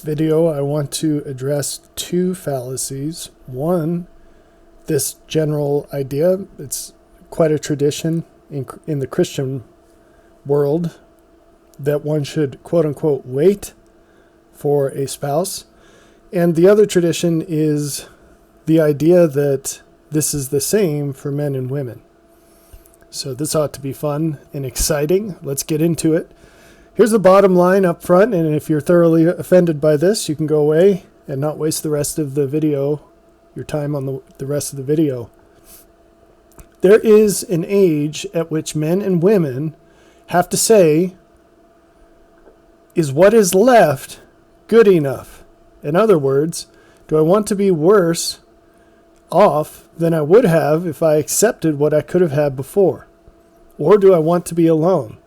Video, I want to address two fallacies. One, this general idea, it's quite a tradition in the Christian world that one should quote unquote wait for a spouse. And the other tradition is the idea that this is the same for men and women. So this ought to be fun and exciting. Let's get into it. Here's the bottom line up front, and if you're thoroughly offended by this, you can go away and not waste the rest of the video, your time on the rest of the video. There is an age at which men and women have to say, is what is left good enough? In other words, do I want to be worse off than I would have if I accepted what I could have had before? Or do I want to be alone?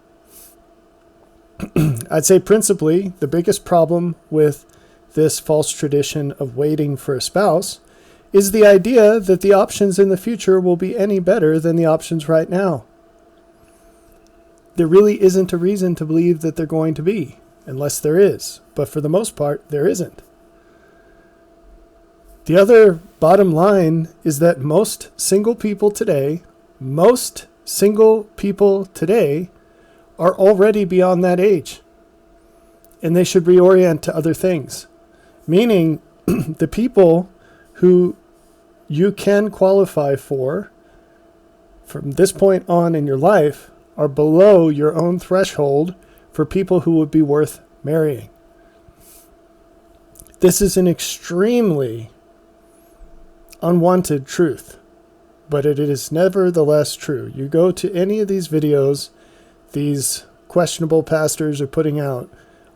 I'd say principally the biggest problem with this false tradition of waiting for a spouse is the idea that the options in the future will be any better than the options right now. There really isn't a reason to believe that they're going to be, unless there is. But for the most part, there isn't. The other bottom line is that most single people today are already beyond that age. And they should reorient to other things. Meaning, the people who you can qualify for from this point on in your life are below your own threshold for people who would be worth marrying. This is an extremely unwanted truth, but it is nevertheless true. You go to any of these videos these questionable pastors are putting out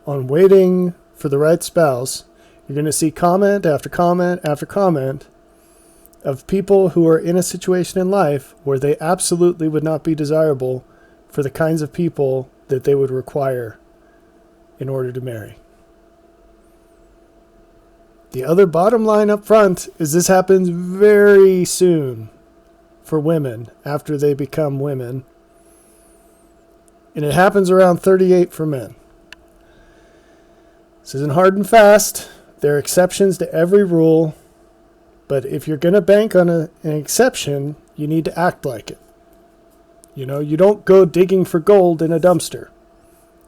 on waiting for the right spouse, you're going to see comment after comment after comment of people who are in a situation in life where they absolutely would not be desirable for the kinds of people that they would require in order to marry. The other bottom line up front is this happens very soon for women after they become women. And it happens around 38 for men. This isn't hard and fast. There are exceptions to every rule. But if you're going to bank on an exception, you need to act like it. You know, you don't go digging for gold in a dumpster.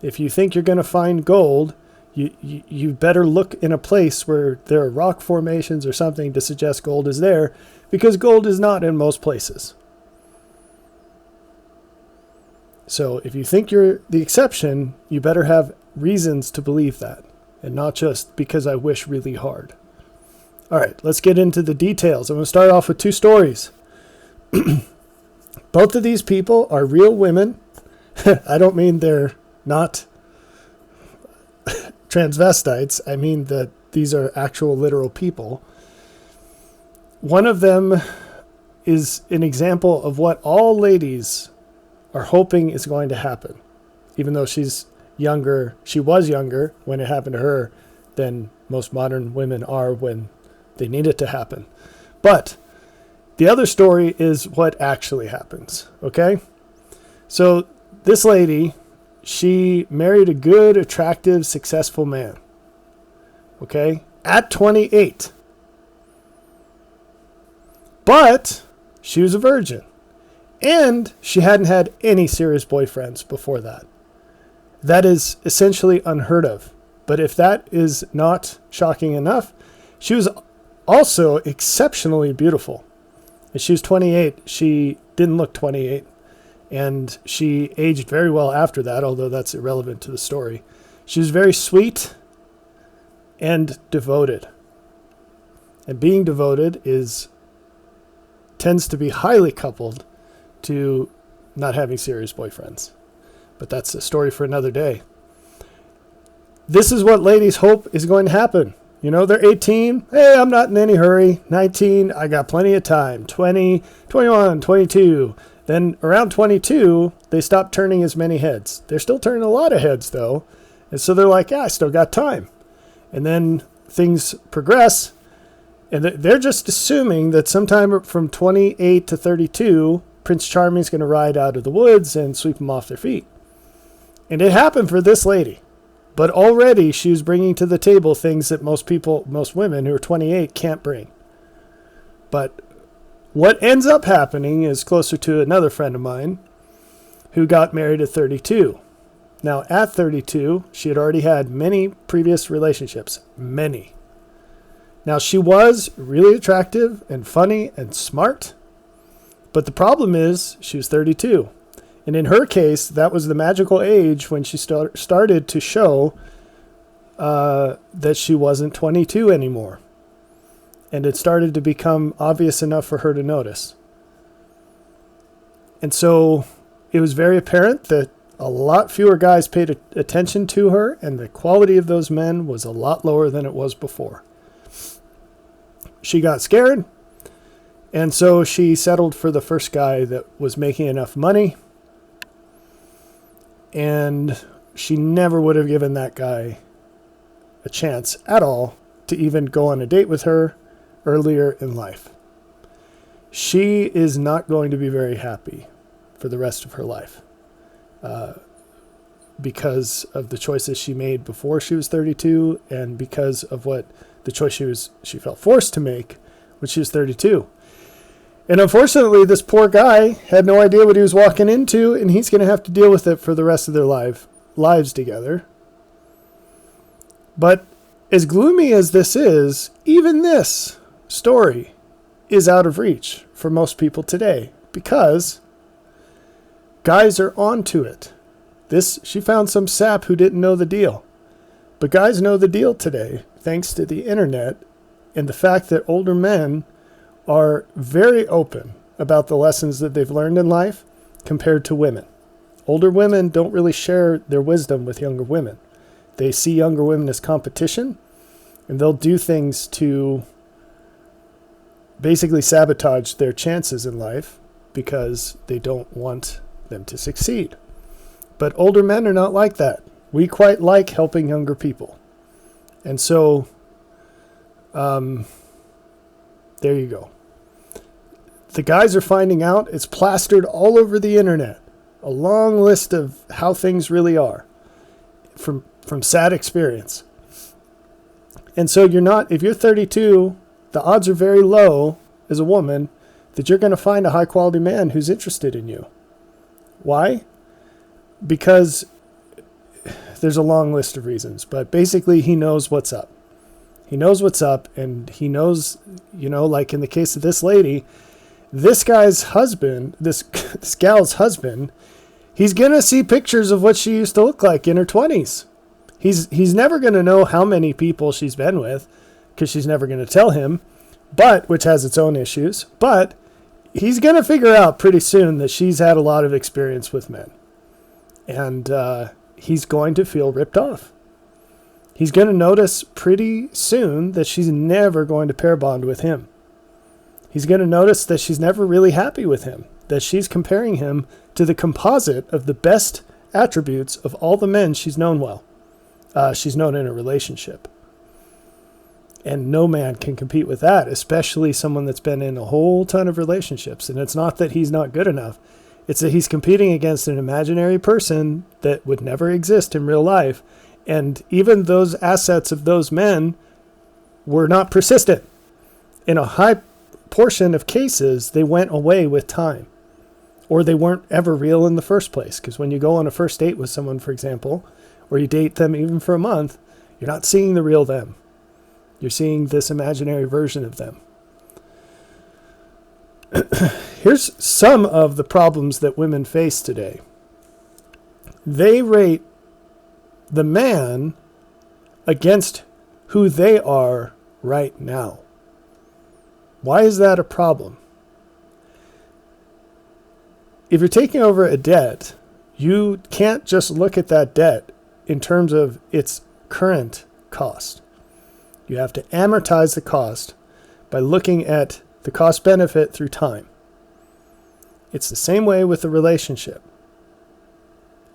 If you think you're going to find gold, you better look in a place where there are rock formations or something to suggest gold is there, because gold is not in most places. So if you think you're the exception, you better have reasons to believe that, and not just because I wish really hard. All right, let's get into the details. I'm going to start off with two stories. Both of these people are real women. I don't mean they're not transvestites. I mean that these are actual literal people. One of them is an example of what all ladies are hoping is going to happen, even though she was younger when it happened to her than most modern women are when they need it to happen. But the other story is what actually happens, okay? So this lady, she married a good, attractive, successful man, okay, at 28. But she was a virgin. And she hadn't had any serious boyfriends before that. That is essentially unheard of. But if that is not shocking enough, she was also exceptionally beautiful. And she was 28. She didn't look 28. And she aged very well after that, although that's irrelevant to the story. She was very sweet and devoted. And being devoted tends to be highly coupled to not having serious boyfriends. But that's a story for another day. This is what ladies hope is going to happen. You know, they're 18. Hey, I'm not in any hurry. 19, I got plenty of time. 20, 21, 22. Then around 22, they stop turning as many heads. They're still turning a lot of heads, though. And so they're like, yeah, I still got time. And then things progress. And they're just assuming that sometime from 28 to 32, Prince Charming's going to ride out of the woods and sweep them off their feet. And it happened for this lady. But already she was bringing to the table things that most women who are 28 can't bring. But what ends up happening is closer to another friend of mine who got married at 32. Now, at 32, she had already had many previous relationships. Many. Now, she was really attractive and funny and smart. But the problem is she was 32. And in her case, that was the magical age when she started to show that she wasn't 22 anymore. And it started to become obvious enough for her to notice. And so it was very apparent that a lot fewer guys paid attention to her, and the quality of those men was a lot lower than it was before. She got scared, and so she settled for the first guy that was making enough money. And she never would have given that guy a chance at all to even go on a date with her earlier in life. She is not going to be very happy for the rest of her life because of the choices she made before she was 32 and because of what the choice she felt forced to make when she was 32. And unfortunately, this poor guy had no idea what he was walking into, and he's going to have to deal with it for the rest of their lives together. But as gloomy as this is, even this story is out of reach for most people today because guys are onto it. She found some sap who didn't know the deal. But guys know the deal today, thanks to the internet and the fact that older men are very open about the lessons that they've learned in life compared to women. Older women don't really share their wisdom with younger women. They see younger women as competition, and they'll do things to basically sabotage their chances in life because they don't want them to succeed. But older men are not like that. We quite like helping younger people. And so, there you go. The guys are finding out. It's plastered all over the internet. A long list of how things really are from sad experience. And so if you're 32, the odds are very low as a woman that you're going to find a high quality man who's interested in you. Why? Because there's a long list of reasons, but basically he knows what's up. He knows what's up, and he knows, like in the case of this lady, this guy's husband, this gal's husband, he's going to see pictures of what she used to look like in her 20s. He's never going to know how many people she's been with because she's never going to tell him, which has its own issues. But he's going to figure out pretty soon that she's had a lot of experience with men. And he's going to feel ripped off. He's going to notice pretty soon that she's never going to pair bond with him. He's going to notice that she's never really happy with him, that she's comparing him to the composite of the best attributes of all the men she's known she's known in a relationship. And no man can compete with that, especially someone that's been in a whole ton of relationships. And it's not that he's not good enough. It's that he's competing against an imaginary person that would never exist in real life. And even those assets of those men were not persistent. In a high portion of cases, they went away with time. Or they weren't ever real in the first place. Because when you go on a first date with someone, for example, or you date them even for a month, you're not seeing the real them. You're seeing this imaginary version of them. Here's some of the problems that women face today. They rate the man against who they are right now. Why is that a problem? If you're taking over a debt, you can't just look at that debt in terms of its current cost. You have to amortize the cost by looking at the cost benefit through time. It's the same way with a relationship.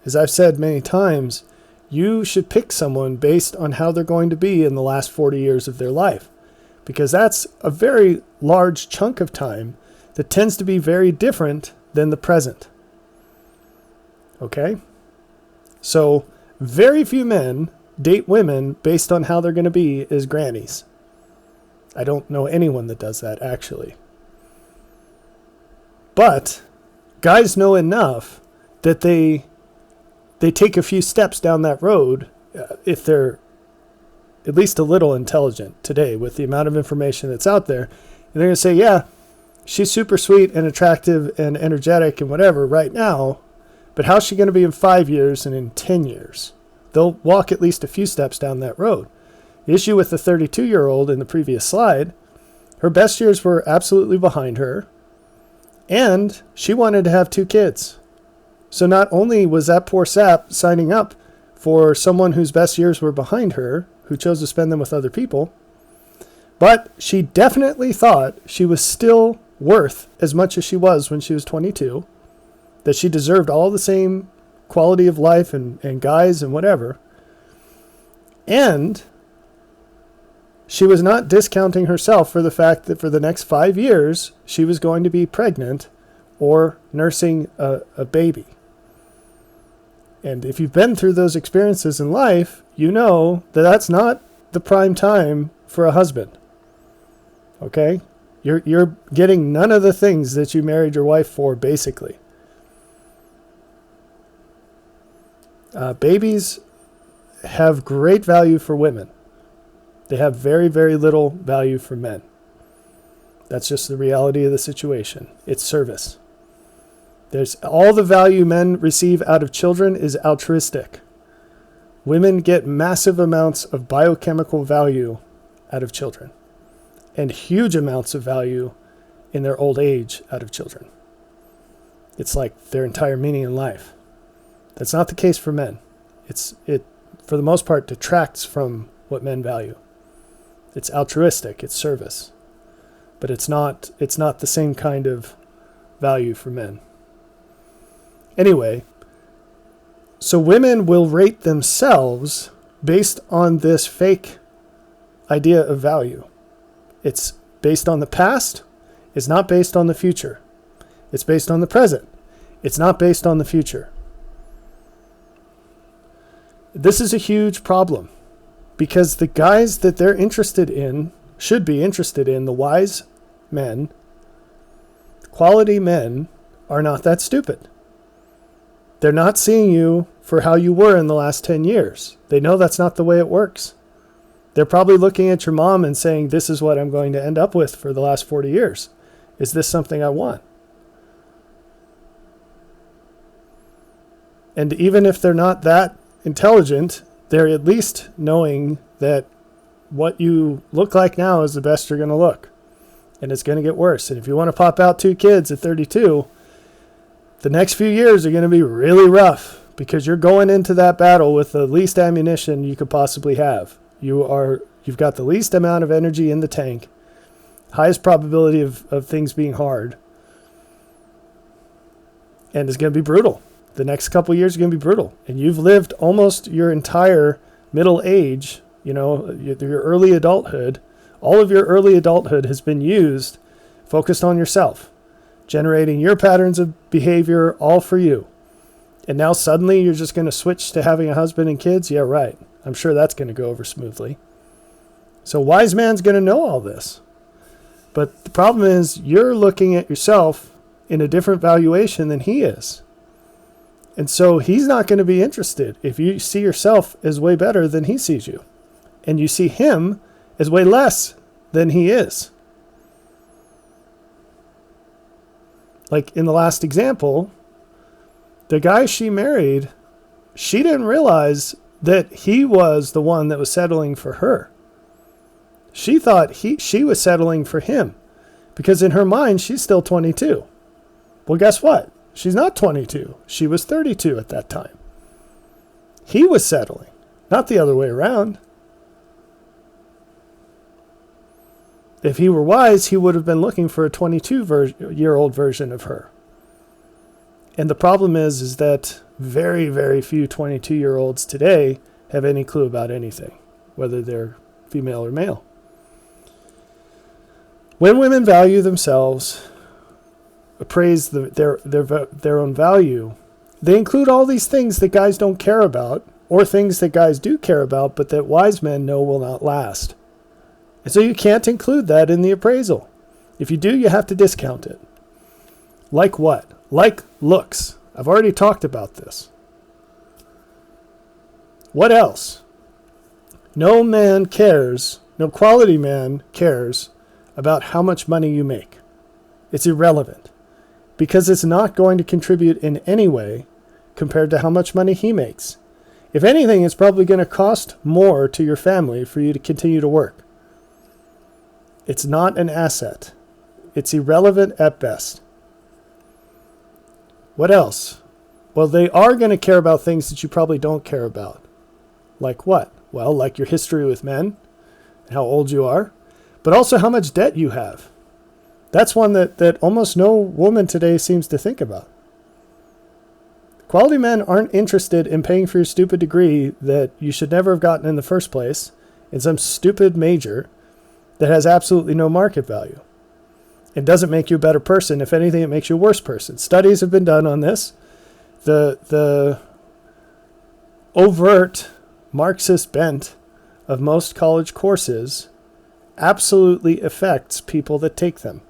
As I've said many times, you should pick someone based on how they're going to be in the last 40 years of their life, because that's a very large chunk of time that tends to be very different than the present. Okay? So very few men date women based on how they're going to be as grannies. I don't know anyone that does that, actually. But guys know enough that they take a few steps down that road if they're at least a little intelligent today with the amount of information that's out there. And they're going to say, yeah, she's super sweet and attractive and energetic and whatever right now, but how's she going to be in 5 years and in 10 years? They'll walk at least a few steps down that road. The issue with the 32-year-old in the previous slide, her best years were absolutely behind her, and she wanted to have 2 kids. So not only was that poor sap signing up for someone whose best years were behind her, who chose to spend them with other people, but she definitely thought she was still worth as much as she was when she was 22, that she deserved all the same quality of life and guys and whatever. And she was not discounting herself for the fact that for the next 5 years, she was going to be pregnant or nursing a baby. And if you've been through those experiences in life, you know that that's not the prime time for a husband. Okay? You're getting none of the things that you married your wife for, basically. Babies have great value for women. They have very, very little value for men. That's just the reality of the situation. It's service. There's all the value men receive out of children is altruistic. Women get massive amounts of biochemical value out of children and huge amounts of value in their old age out of children. It's like their entire meaning in life. That's not the case for men. It for the most part detracts from what men value. It's altruistic, it's service. But it's not the same kind of value for men. Anyway, so women will rate themselves based on this fake idea of value. It's based on the past. It's not based on the future. It's based on the present. It's not based on the future. This is a huge problem because the guys that they're interested in, should be interested in, the wise men, quality men, are not that stupid. They're not seeing you for how you were in the last 10 years. They know that's not the way it works. They're probably looking at your mom and saying, this is what I'm going to end up with for the last 40 years. Is this something I want? And even if they're not that intelligent, they're at least knowing that what you look like now is the best you're going to look. And it's going to get worse. And if you want to pop out 2 kids at 32, the next few years are going to be really rough because you're going into that battle with the least ammunition you could possibly have. You've got the least amount of energy in the tank, highest probability of things being hard, and it's going to be brutal. The next couple of years are going to be brutal. And you've lived almost your entire middle age, your early adulthood. All of your early adulthood has been used, focused on yourself, generating your patterns of behavior all for you. And now suddenly you're just going to switch to having a husband and kids? Yeah, right. I'm sure that's going to go over smoothly. So wise man's going to know all this. But the problem is you're looking at yourself in a different valuation than he is. And so he's not going to be interested if you see yourself as way better than he sees you. And you see him as way less than he is. Like in the last example, the guy she married, she didn't realize that he was the one that was settling for her. She thought she was settling for him because in her mind, she's still 22. Well, guess what? She's not 22. She was 32 at that time. He was settling, not the other way around. If he were wise, he would have been looking for a 22-year-old version of her. And the problem is that very, very few 22-year-olds today have any clue about anything, whether they're female or male. When women value themselves, appraise their own value, they include all these things that guys don't care about or things that guys do care about, but that wise men know will not last. And so you can't include that in the appraisal. If you do, you have to discount it. Like what? Like looks. I've already talked about this. What else? No quality man cares about how much money you make. It's irrelevant because it's not going to contribute in any way compared to how much money he makes. If anything, it's probably going to cost more to your family for you to continue to work. It's not an asset. It's irrelevant at best. What else? Well, they are going to care about things that you probably don't care about. Like what? Well, like your history with men, how old you are, but also how much debt you have. That's one that almost no woman today seems to think about. Quality men aren't interested in paying for your stupid degree that you should never have gotten in the first place in some stupid major that has absolutely no market value. It doesn't make you a better person. If anything, it makes you a worse person. Studies have been done on this. The overt Marxist bent of most college courses absolutely affects people that take them,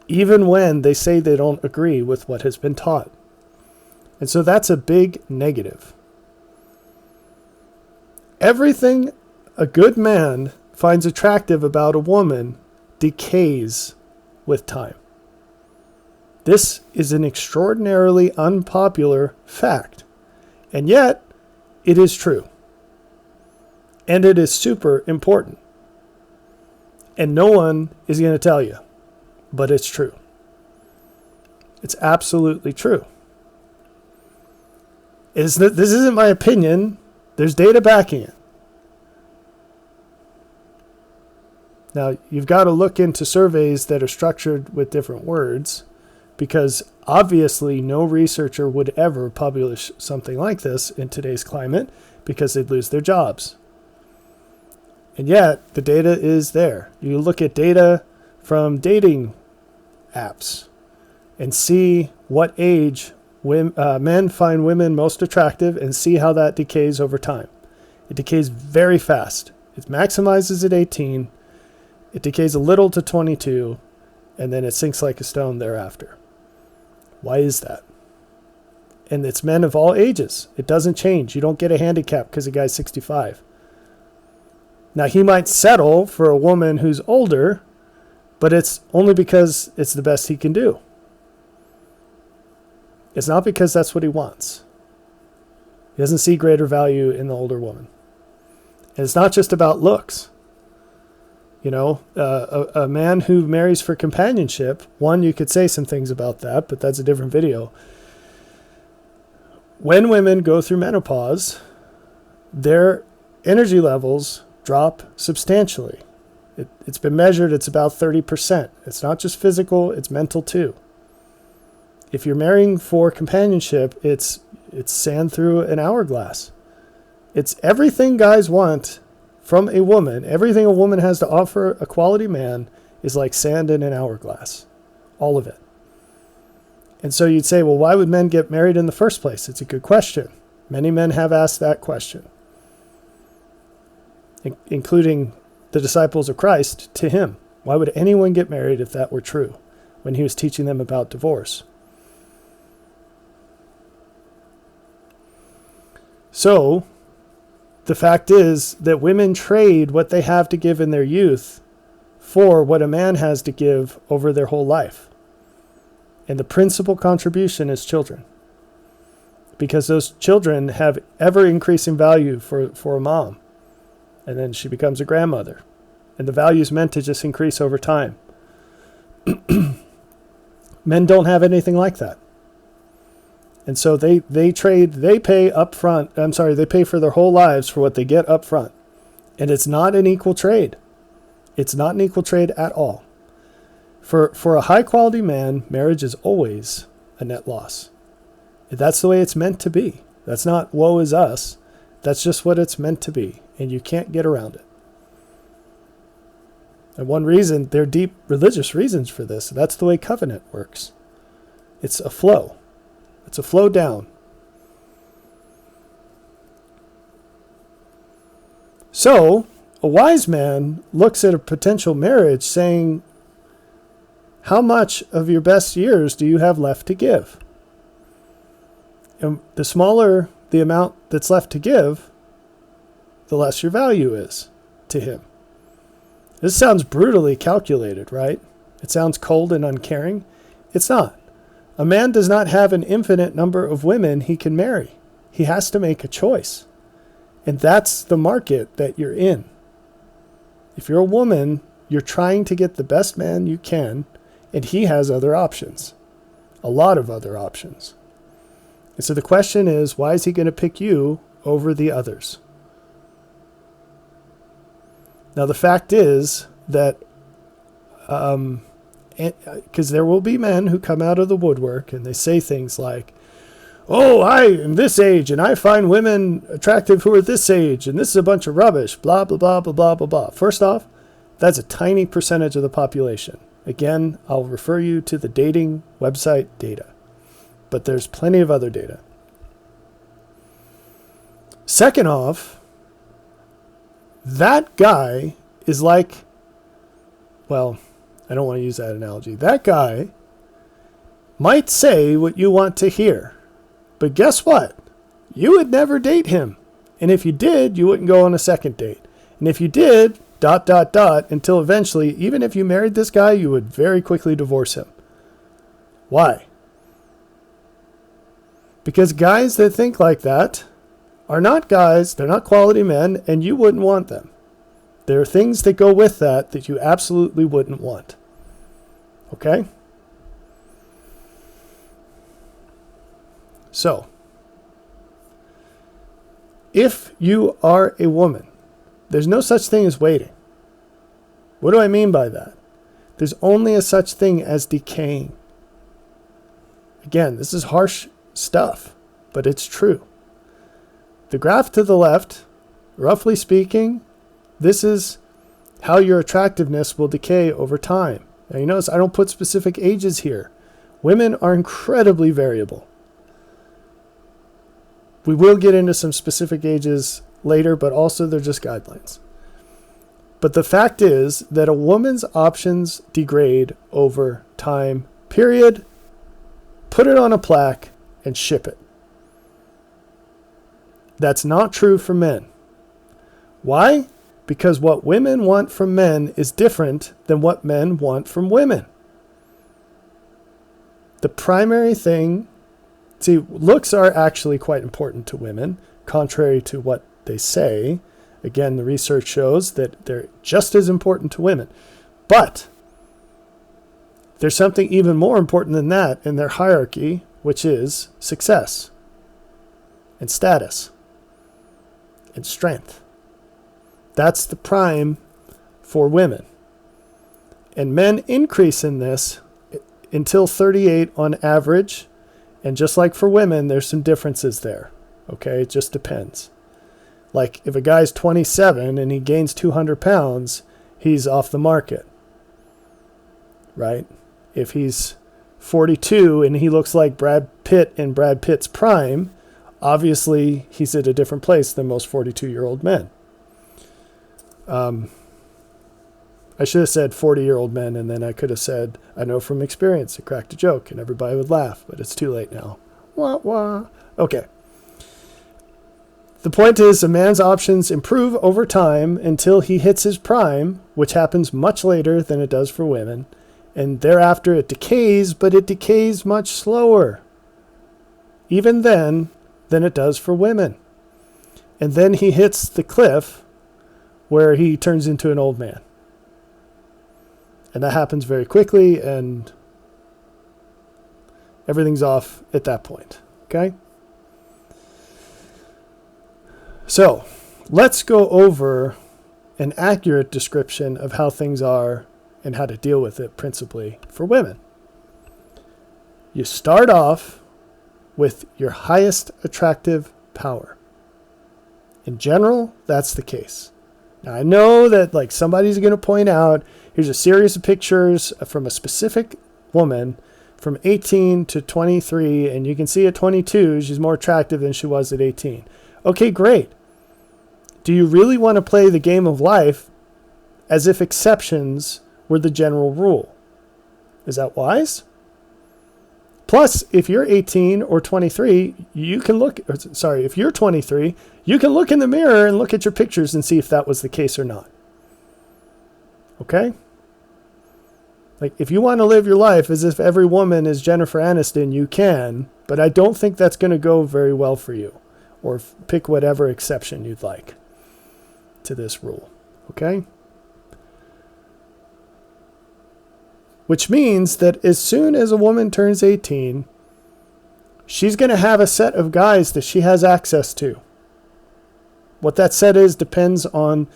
even when they say they don't agree with what has been taught. And so that's a big negative. Everything a good man finds attractive about a woman decays with time. This is an extraordinarily unpopular fact, and yet it is true. And it is super important. And no one is going to tell you, but it's true. It's absolutely true. This isn't my opinion. There's data backing it. Now, you've got to look into surveys that are structured with different words, because obviously no researcher would ever publish something like this in today's climate because they'd lose their jobs. And yet, the data is there. You look at data from dating apps and see what age men find women most attractive and see how that decays over time. It decays very fast. It maximizes at 18. It decays a little to 22, and then it sinks like a stone thereafter. Why is that? And it's men of all ages. It doesn't change. You don't get a handicap because a guy's 65. Now, he might settle for a woman who's older, but it's only because it's the best he can do. It's not because that's what he wants. He doesn't see greater value in the older woman. And it's not just about looks. You know, a man who marries for companionship, one, you could say some things about that, but that's a different video. When women go through menopause, their energy levels drop substantially. It's been measured, it's about 30%. It's not just physical, it's mental too. If you're marrying for companionship, it's sand through an hourglass. It's everything guys want from a woman. Everything a woman has to offer a quality man is like sand in an hourglass. All of it. And so you'd say, well, why would men get married in the first place? It's a good question. Many men have asked that question, including the disciples of Christ to him. Why would anyone get married if that were true when he was teaching them about divorce? So, the fact is that women trade what they have to give in their youth for what a man has to give over their whole life. And the principal contribution is children. Because those children have ever increasing value for a mom. And then she becomes a grandmother. And the value is meant to just increase over time. Men don't have anything like that. And so they pay up front. They pay for their whole lives for what they get up front. And it's not an equal trade. It's not an equal trade at all. For a high quality man, marriage is always a net loss. That's the way it's meant to be. That's not woe is us. That's just what it's meant to be. And you can't get around it. And one reason, there are deep religious reasons for this. That's the way covenant works. It's a flow. It's a flow down. So a wise man looks at a potential marriage saying, how much of your best years do you have left to give? And the smaller the amount that's left to give, the less your value is to him. This sounds brutally calculated, right? It sounds cold and uncaring. It's not. A man does not have an infinite number of women he can marry. He has to make a choice. And that's the market that you're in. If you're a woman, you're trying to get the best man you can, and he has other options. A lot of other options. And so the question is, why is he going to pick you over the others? Now, the fact is that, because there will be men who come out of the woodwork and they say things like, oh, I am this age and I find women attractive who are this age and this is a bunch of rubbish, blah, blah, blah, blah, blah, blah, blah. First off, that's a tiny percentage of the population. Again, I'll refer you to the dating website data, but there's plenty of other data. Second off, that guy is like, well, I don't want to use that analogy. That guy might say what you want to hear, but guess what? You would never date him. And if you did, you wouldn't go on a second date. And if you did, ... until eventually, even if you married this guy, you would very quickly divorce him. Why? Because guys that think like that are not guys, they're not quality men, and you wouldn't want them. There are things that go with that you absolutely wouldn't want. Okay? So, if you are a woman, there's no such thing as waiting. What do I mean by that? There's only a such thing as decaying. Again, this is harsh stuff, but it's true. The graph to the left, roughly speaking, this is how your attractiveness will decay over time. Now you notice I don't put specific ages here. Women are incredibly variable. We will get into some specific ages later, but also they're just guidelines. But the fact is that a woman's options degrade over time, period. Put it on a plaque and ship it. That's not true for men. Why? Because what women want from men is different than what men want from women. The primary thing, see, looks are actually quite important to women, contrary to what they say. Again, the research shows that they're just as important to women. But there's something even more important than that in their hierarchy, which is success and status and strength. That's the prime for women. And men increase in this until 38 on average. And just like for women, there's some differences there. Okay, it just depends. Like if a guy's 27 and he gains 200 pounds, he's off the market, right? If he's 42 and he looks like Brad Pitt in Brad Pitt's prime, obviously he's at a different place than most 42-year-old men. I should have said 40-year-old men, and then I could have said, I know from experience, I cracked a joke, and everybody would laugh, but it's too late now. Wah, wah. Okay. The point is, a man's options improve over time until he hits his prime, which happens much later than it does for women. And thereafter it decays, but it decays much slower, even then, than it does for women. And then he hits the cliff where he turns into an old man. And that happens very quickly, and everything's off at that point. Okay? So, let's go over an accurate description of how things are and how to deal with it principally for women. You start off with your highest attractive power. In general, that's the case. Now, I know that like somebody's going to point out, here's a series of pictures from a specific woman from 18 to 23, and you can see at 22, she's more attractive than she was at 18. Okay, great. Do you really want to play the game of life as if exceptions were the general rule? Is that wise? Plus, if you're 18 or 23, if you're 23, you can look in the mirror and look at your pictures and see if that was the case or not. Okay? Like, if you want to live your life as if every woman is Jennifer Aniston, you can, but I don't think that's going to go very well for you. Or pick whatever exception you'd like to this rule. Okay? Which means that as soon as a woman turns 18, she's going to have a set of guys that she has access to. What that set is depends on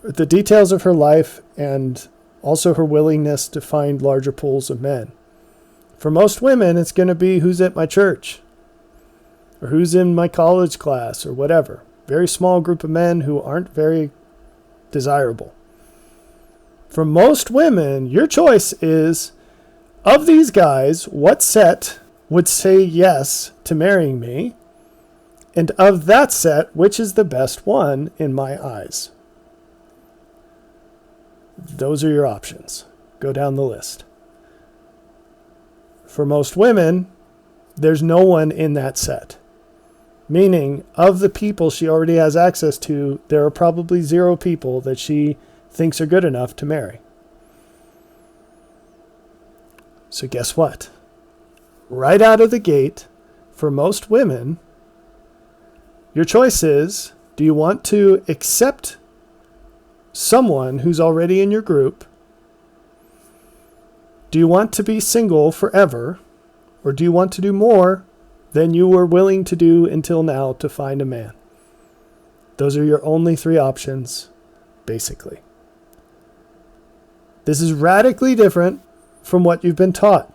the details of her life and also her willingness to find larger pools of men. For most women, it's going to be who's at my church or who's in my college class or whatever. Very small group of men who aren't very desirable. For most women, your choice is, of these guys, what set would say yes to marrying me? And of that set, which is the best one in my eyes? Those are your options. Go down the list. For most women, there's no one in that set. Meaning, of the people she already has access to, there are probably 0 people that she thinks are good enough to marry. So guess what? Right out of the gate, for most women, your choice is, do you want to accept someone who's already in your group? Do you want to be single forever? Or do you want to do more than you were willing to do until now to find a man? Those are your only 3 options, basically. This is radically different from what you've been taught.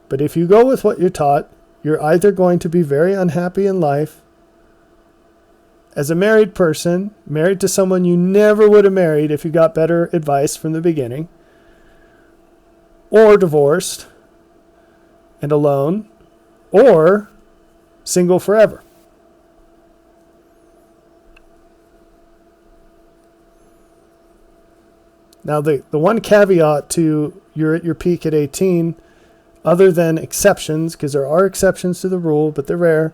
But if you go with what you're taught, you're either going to be very unhappy in life as a married person, married to someone you never would have married if you got better advice from the beginning, or divorced and alone, or single forever. Now, the one caveat to you're at your peak at 18, other than exceptions, because there are exceptions to the rule, but they're rare,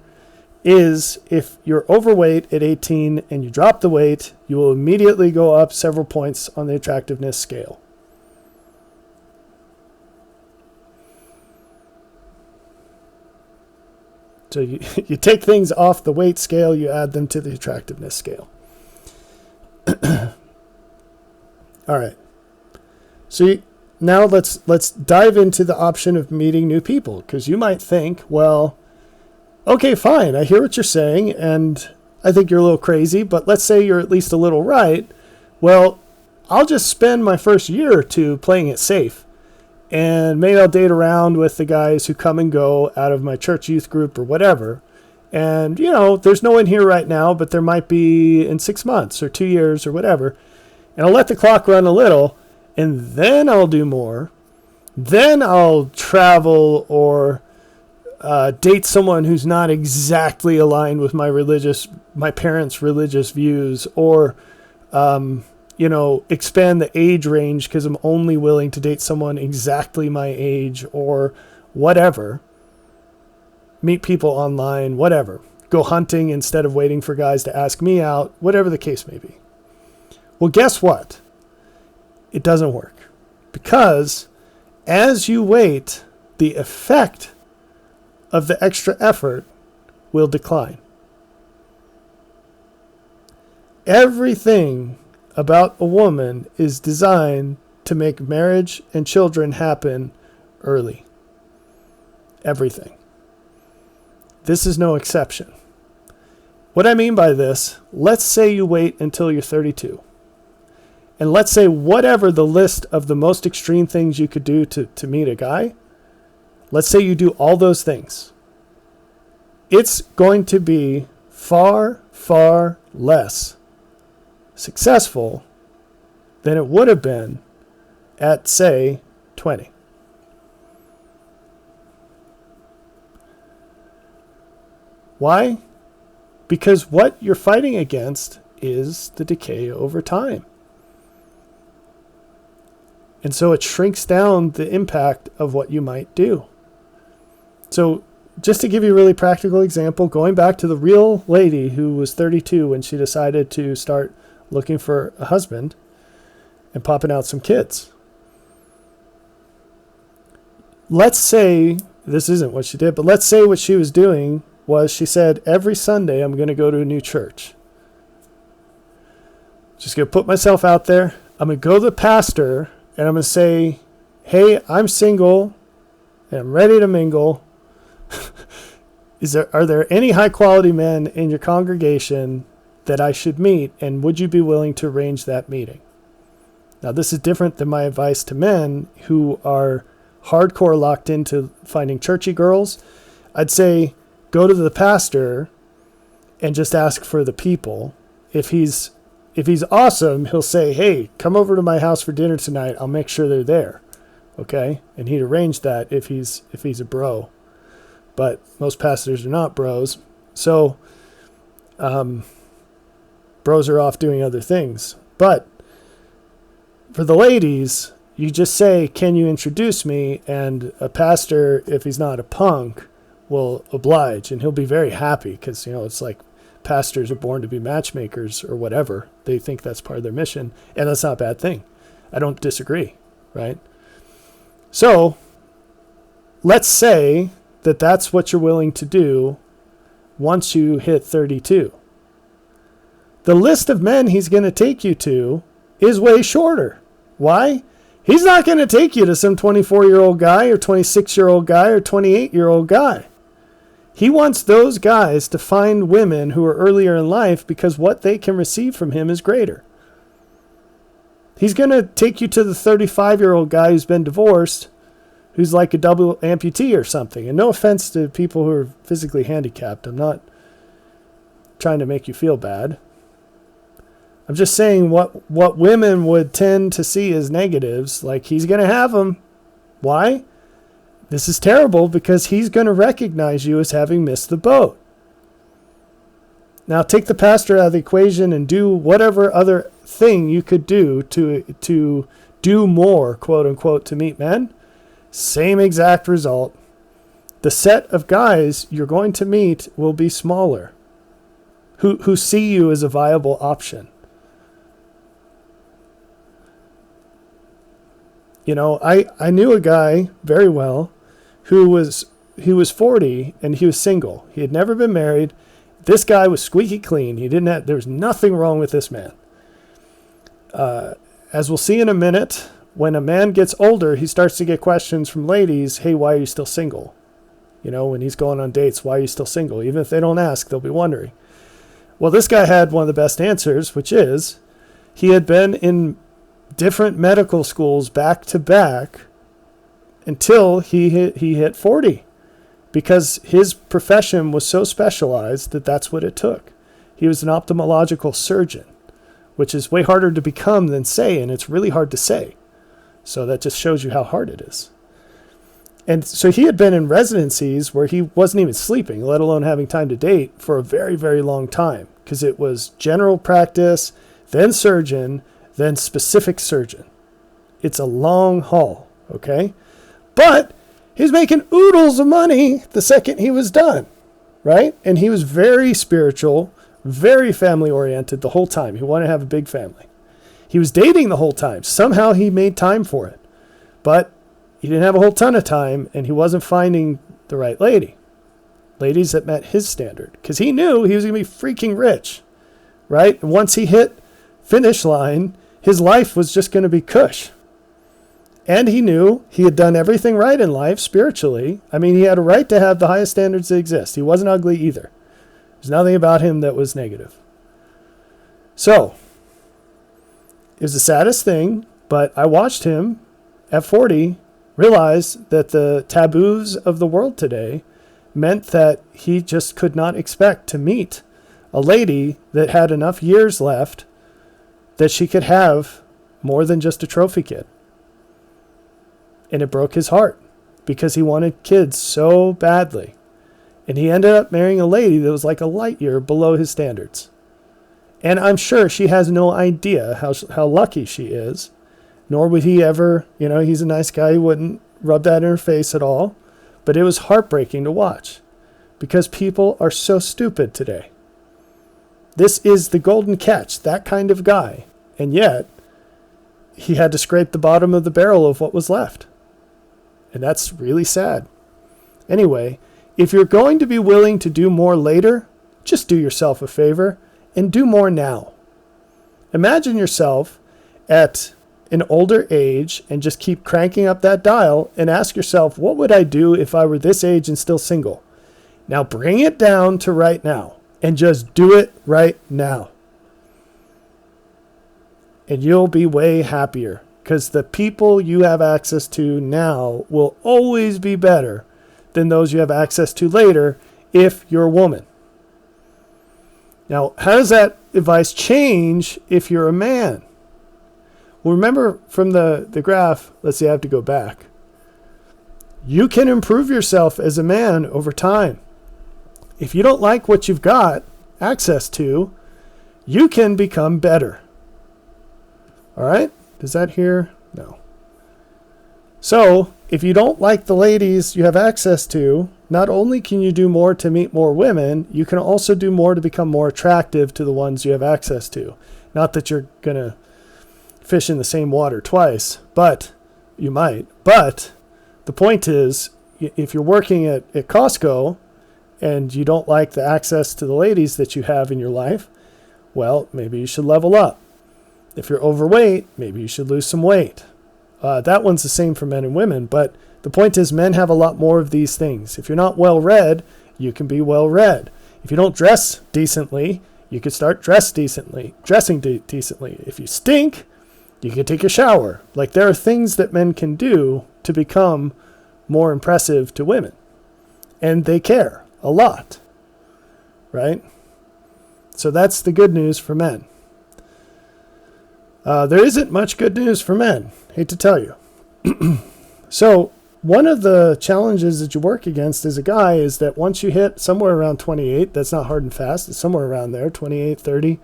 is if you're overweight at 18 and you drop the weight, you will immediately go up several points on the attractiveness scale. So you take things off the weight scale, you add them to the attractiveness scale. All right. So now let's dive into the option of meeting new people, because you might think, well, okay, fine, I hear what you're saying, and I think you're a little crazy, but let's say you're at least a little right. Well, I'll just spend my first year or 2 playing it safe, and maybe I'll date around with the guys who come and go out of my church youth group or whatever. And, there's no one here right now, but there might be in 6 months or 2 years or whatever. And I'll let the clock run a little, and then I'll do more. Then I'll travel or date someone who's not exactly aligned with my parents' religious views, or, expand the age range because I'm only willing to date someone exactly my age, or whatever. Meet people online, whatever. Go hunting instead of waiting for guys to ask me out, whatever the case may be. Well, guess what? It doesn't work. Because as you wait, the effect of the extra effort will decline. Everything about a woman is designed to make marriage and children happen early. Everything. This is no exception. What I mean by this, let's say you wait until you're 32. And let's say whatever the list of the most extreme things you could do to meet a guy, let's say you do all those things. It's going to be far, far less successful than it would have been at, say, 20. Why? because what you're fighting against is the decay over time. And so it shrinks down the impact of what you might do. So just to give you a really practical example, going back to the real lady who was 32 when she decided to start looking for a husband and popping out some kids. Let's say, this isn't what she did, but let's say what she was doing was she said, every Sunday I'm going to go to a new church. Just going to put myself out there. I'm going to go to the pastor and I'm going to say, hey, I'm single and I'm ready to mingle. Are there any high quality men in your congregation that I should meet, and would you be willing to arrange that meeting? Now, this is different than my advice to men who are hardcore locked into finding churchy girls. I'd say go to the pastor and just ask for the people. If he's awesome, he'll say, hey, come over to my house for dinner tonight. I'll make sure they're there. Okay? And he'd arrange that if he's a bro. But most pastors are not bros. So bros are off doing other things. But for the ladies, you just say, can you introduce me? And a pastor, if he's not a punk, will oblige. And he'll be very happy because, it's like pastors are born to be matchmakers or whatever. They think that's part of their mission. And that's not a bad thing. I don't disagree, right? So let's say that that's what you're willing to do once you hit 32. The list of men he's going to take you to is way shorter. Why? He's not going to take you to some 24-year-old guy or 26-year-old guy or 28-year-old guy. He wants those guys to find women who are earlier in life because what they can receive from him is greater. He's going to take you to the 35-year-old guy who's been divorced, who's like a double amputee or something. And no offense to people who are physically handicapped. I'm not trying to make you feel bad. I'm just saying what women would tend to see as negatives, like he's going to have them. Why? This is terrible because he's going to recognize you as having missed the boat. Now take the pastor out of the equation and do whatever other thing you could do to do more, quote unquote, to meet men. Same exact result. The set of guys you're going to meet will be smaller, who see you as a viable option. I knew a guy very well who was 40 and he was single. He had never been married. This guy was squeaky clean. There was nothing wrong with this man. As we'll see in a minute, when a man gets older, he starts to get questions from ladies, hey, why are you still single? When he's going on dates, why are you still single? Even if they don't ask, they'll be wondering. Well, this guy had one of the best answers, which is he had been in different medical schools back to back until he hit 40, because his profession was so specialized that that's what it took. He was an ophthalmological surgeon, which is way harder to become than say, and it's really hard to say. So that just shows you how hard it is. And so he had been in residencies where he wasn't even sleeping, let alone having time to date, for a very, very long time, because it was general practice, then surgeon, then specific surgeon. It's a long haul, okay? But he's making oodles of money the second he was done, right? And he was very spiritual, very family-oriented the whole time. He wanted to have a big family. He was dating the whole time. Somehow he made time for it. But he didn't have a whole ton of time, and he wasn't finding the right ladies that met his standard, because he knew he was going to be freaking rich, right? And once he hit finish line, his life was just going to be cush. And he knew he had done everything right in life spiritually. I mean, he had a right to have the highest standards that exist. He wasn't ugly either. There's nothing about him that was negative. So, it was the saddest thing, but I watched him at 40 realize that the taboos of the world today meant that he just could not expect to meet a lady that had enough years left that she could have more than just a trophy kid. And it broke his heart because he wanted kids so badly. And he ended up marrying a lady that was like a light year below his standards. And I'm sure she has no idea how lucky she is, nor would he ever, he's a nice guy. He wouldn't rub that in her face at all. But it was heartbreaking to watch because people are so stupid today. This is the golden catch, that kind of guy. And yet, he had to scrape the bottom of the barrel of what was left. And that's really sad. Anyway, if you're going to be willing to do more later, just do yourself a favor and do more now. Imagine yourself at an older age and just keep cranking up that dial and ask yourself, what would I do if I were this age and still single? Now bring it down to right now and just do it right now. And you'll be way happier because the people you have access to now will always be better than those you have access to later if you're a woman. Now, how does that advice change if you're a man? Well, remember from the graph, let's see, I have to go back. You can improve yourself as a man over time. If you don't like what you've got access to, you can become better. All right? Does that here? No. So, if you don't like the ladies you have access to, not only can you do more to meet more women, you can also do more to become more attractive to the ones you have access to. Not that you're going to fish in the same water twice, but you might. But the point is, if you're working at Costco and you don't like the access to the ladies that you have in your life, well, maybe you should level up. If you're overweight, maybe you should lose some weight. That one's the same for men and women, but the point is men have a lot more of these things. If you're not well-read, you can be well-read. If you don't dress decently, you can start dressing decently. If you stink, you can take a shower. Like, there are things that men can do to become more impressive to women. And they care a lot, right? So that's the good news for men. There isn't much good news for men. Hate to tell you. So one of the challenges that you work against as a guy is that once you hit somewhere around 28, that's not hard and fast, it's somewhere around there, 28, 30,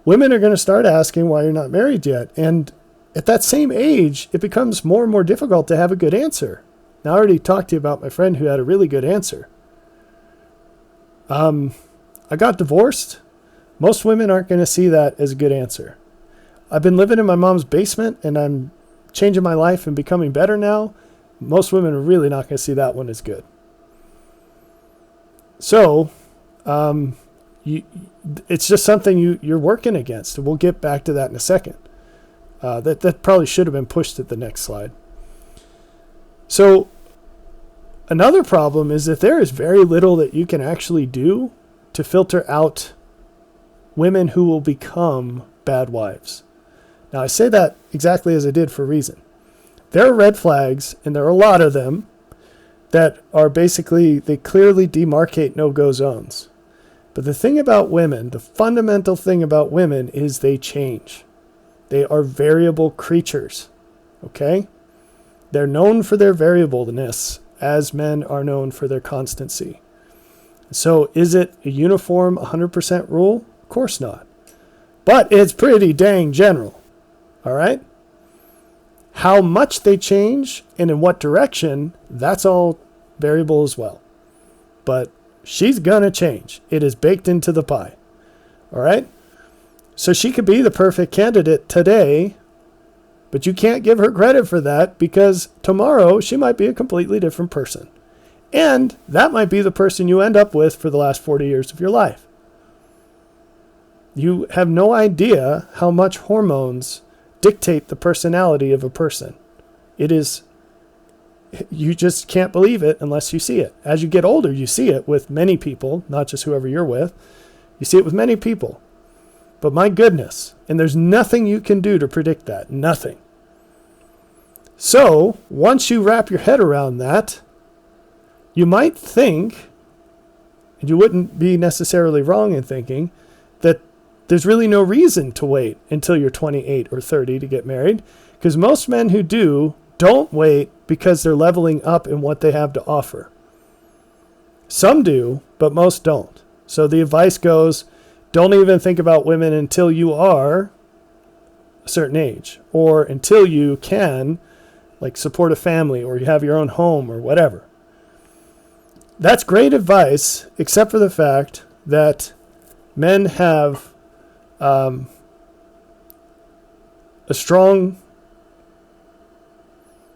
women are going to start asking why you're not married yet. And at that same age, it becomes more and more difficult to have a good answer. Now, I already talked to you about my friend who had a really good answer. I got divorced. Most women aren't going to see that as a good answer. I've been living in my mom's basement and I'm changing my life and becoming better now. Most women are really not going to see that one as good. So, it's just something you're working against. We'll get back to that in a second. That probably should have been pushed at the next slide. So, another problem is that there is very little that you can actually do to filter out women who will become bad wives. Now, I say that exactly as I did for a reason. There are red flags, and there are a lot of them, that are basically, they clearly demarcate no-go zones. But the thing about women, the fundamental thing about women is they change. They are variable creatures, okay? They're known for their variableness, as men are known for their constancy. So is it a uniform 100% rule? Of course not. But it's pretty dang general. All right? How much they change and in what direction, that's all variable as well. But she's going to change. It is baked into the pie. All right? So she could be the perfect candidate today, but you can't give her credit for that because tomorrow she might be a completely different person. And that might be the person you end up with for the last 40 years of your life. You have no idea how much hormones dictate the personality of a person. It is, you just can't believe it unless you see it. As you get older, you see it with many people, not just whoever you're with. You see it with many people. But my goodness, and there's nothing you can do to predict that. Nothing. So, once you wrap your head around that, you might think, and you wouldn't be necessarily wrong in thinking, that there's really no reason to wait until you're 28 or 30 to get married, because most men who do don't wait because they're leveling up in what they have to offer. Some do, but most don't. So the advice goes, don't even think about women until you are a certain age, or until you can, like, support a family, or you have your own home, or whatever. That's great advice, except for the fact that men have a strong...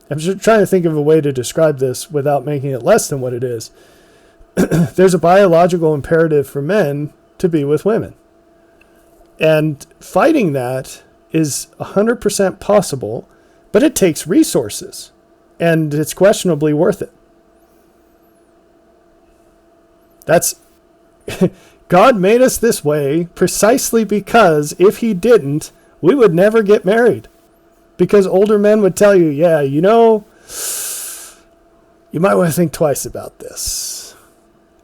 I'm just trying to think of a way to describe this without making it less than what it is. There's a biological imperative for men to be with women. And fighting that is 100% possible, but it takes resources, and it's questionably worth it. That's God made us this way precisely because if he didn't, we would never get married. Because older men would tell you, yeah, you know, you might want to think twice about this.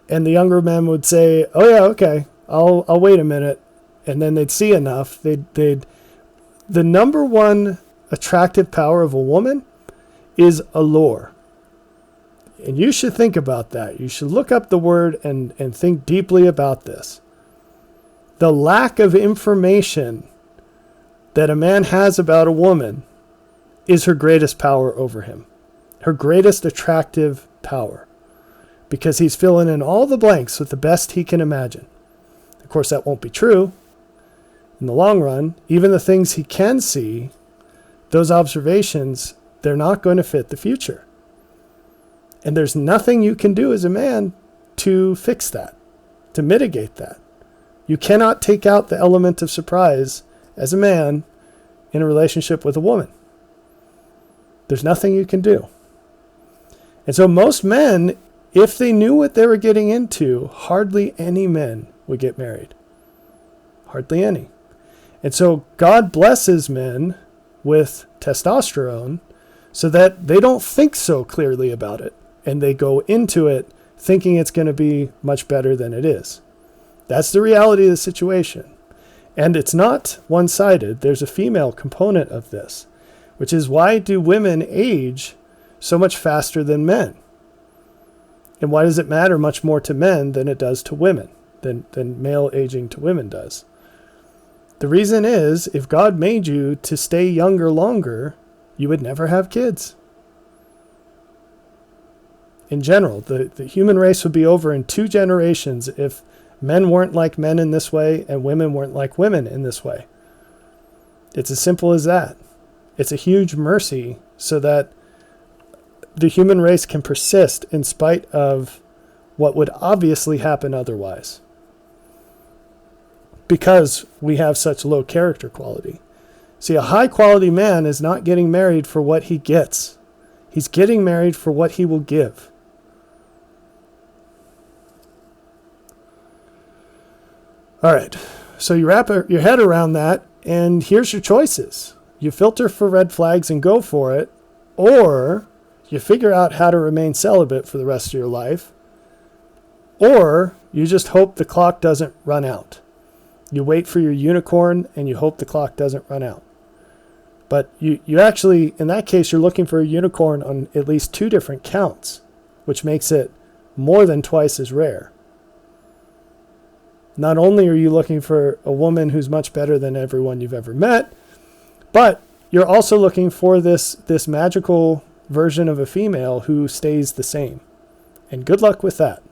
And the younger men would say, oh yeah, okay, I'll wait a minute. And then they'd see enough. The number one attractive power of a woman is allure. And you should think about that. You should look up the word and think deeply about this. The lack of information that a man has about a woman is her greatest power over him. Her greatest attractive power. Because he's filling in all the blanks with the best he can imagine. Of course, that won't be true. In the long run, even the things he can see, those observations, they're not going to fit the future. And there's nothing you can do as a man to fix that, to mitigate that. You cannot take out the element of surprise as a man in a relationship with a woman. There's nothing you can do. And so most men, if they knew what they were getting into, hardly any men would get married. Hardly any. And so God blesses men with testosterone so that they don't think so clearly about it. And they go into it thinking it's going to be much better than it is. That's the reality of the situation. And it's not one-sided. There's a female component of this, which is why do women age so much faster than men? And why does it matter much more to men than it does to women, than male aging to women does? The reason is, if God made you to stay younger longer, you would never have kids. In general, the human race would be over in 2 generations if men weren't like men in this way and women weren't like women in this way. It's as simple as that. It's a huge mercy so that the human race can persist in spite of what would obviously happen otherwise. Because we have such low character quality. See, a high quality man is not getting married for what he gets. He's getting married for what he will give. All right, so you wrap your head around that, and here's your choices. You filter for red flags and go for it, or you figure out how to remain celibate for the rest of your life, or you just hope the clock doesn't run out. You wait for your unicorn, and you hope the clock doesn't run out. But you actually, in that case, you're looking for a unicorn on at least 2 different counts, which makes it more than twice as rare. Not only are you looking for a woman who's much better than everyone you've ever met, but you're also looking for this magical version of a female who stays the same. And good luck with that.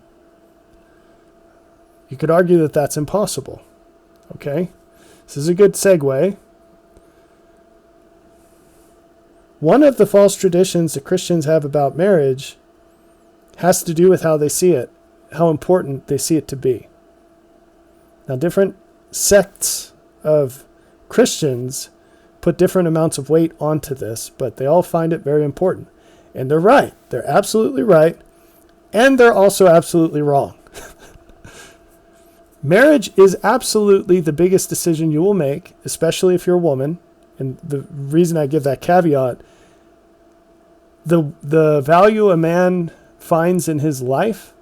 You could argue that that's impossible. Okay? This is a good segue. One of the false traditions that Christians have about marriage has to do with how they see it, how important they see it to be. Now, different sects of Christians put different amounts of weight onto this, but they all find it very important. And they're right. They're absolutely right. And they're also absolutely wrong. Marriage is absolutely the biggest decision you will make, especially if you're a woman. And the reason I give that caveat, the value a man finds in his life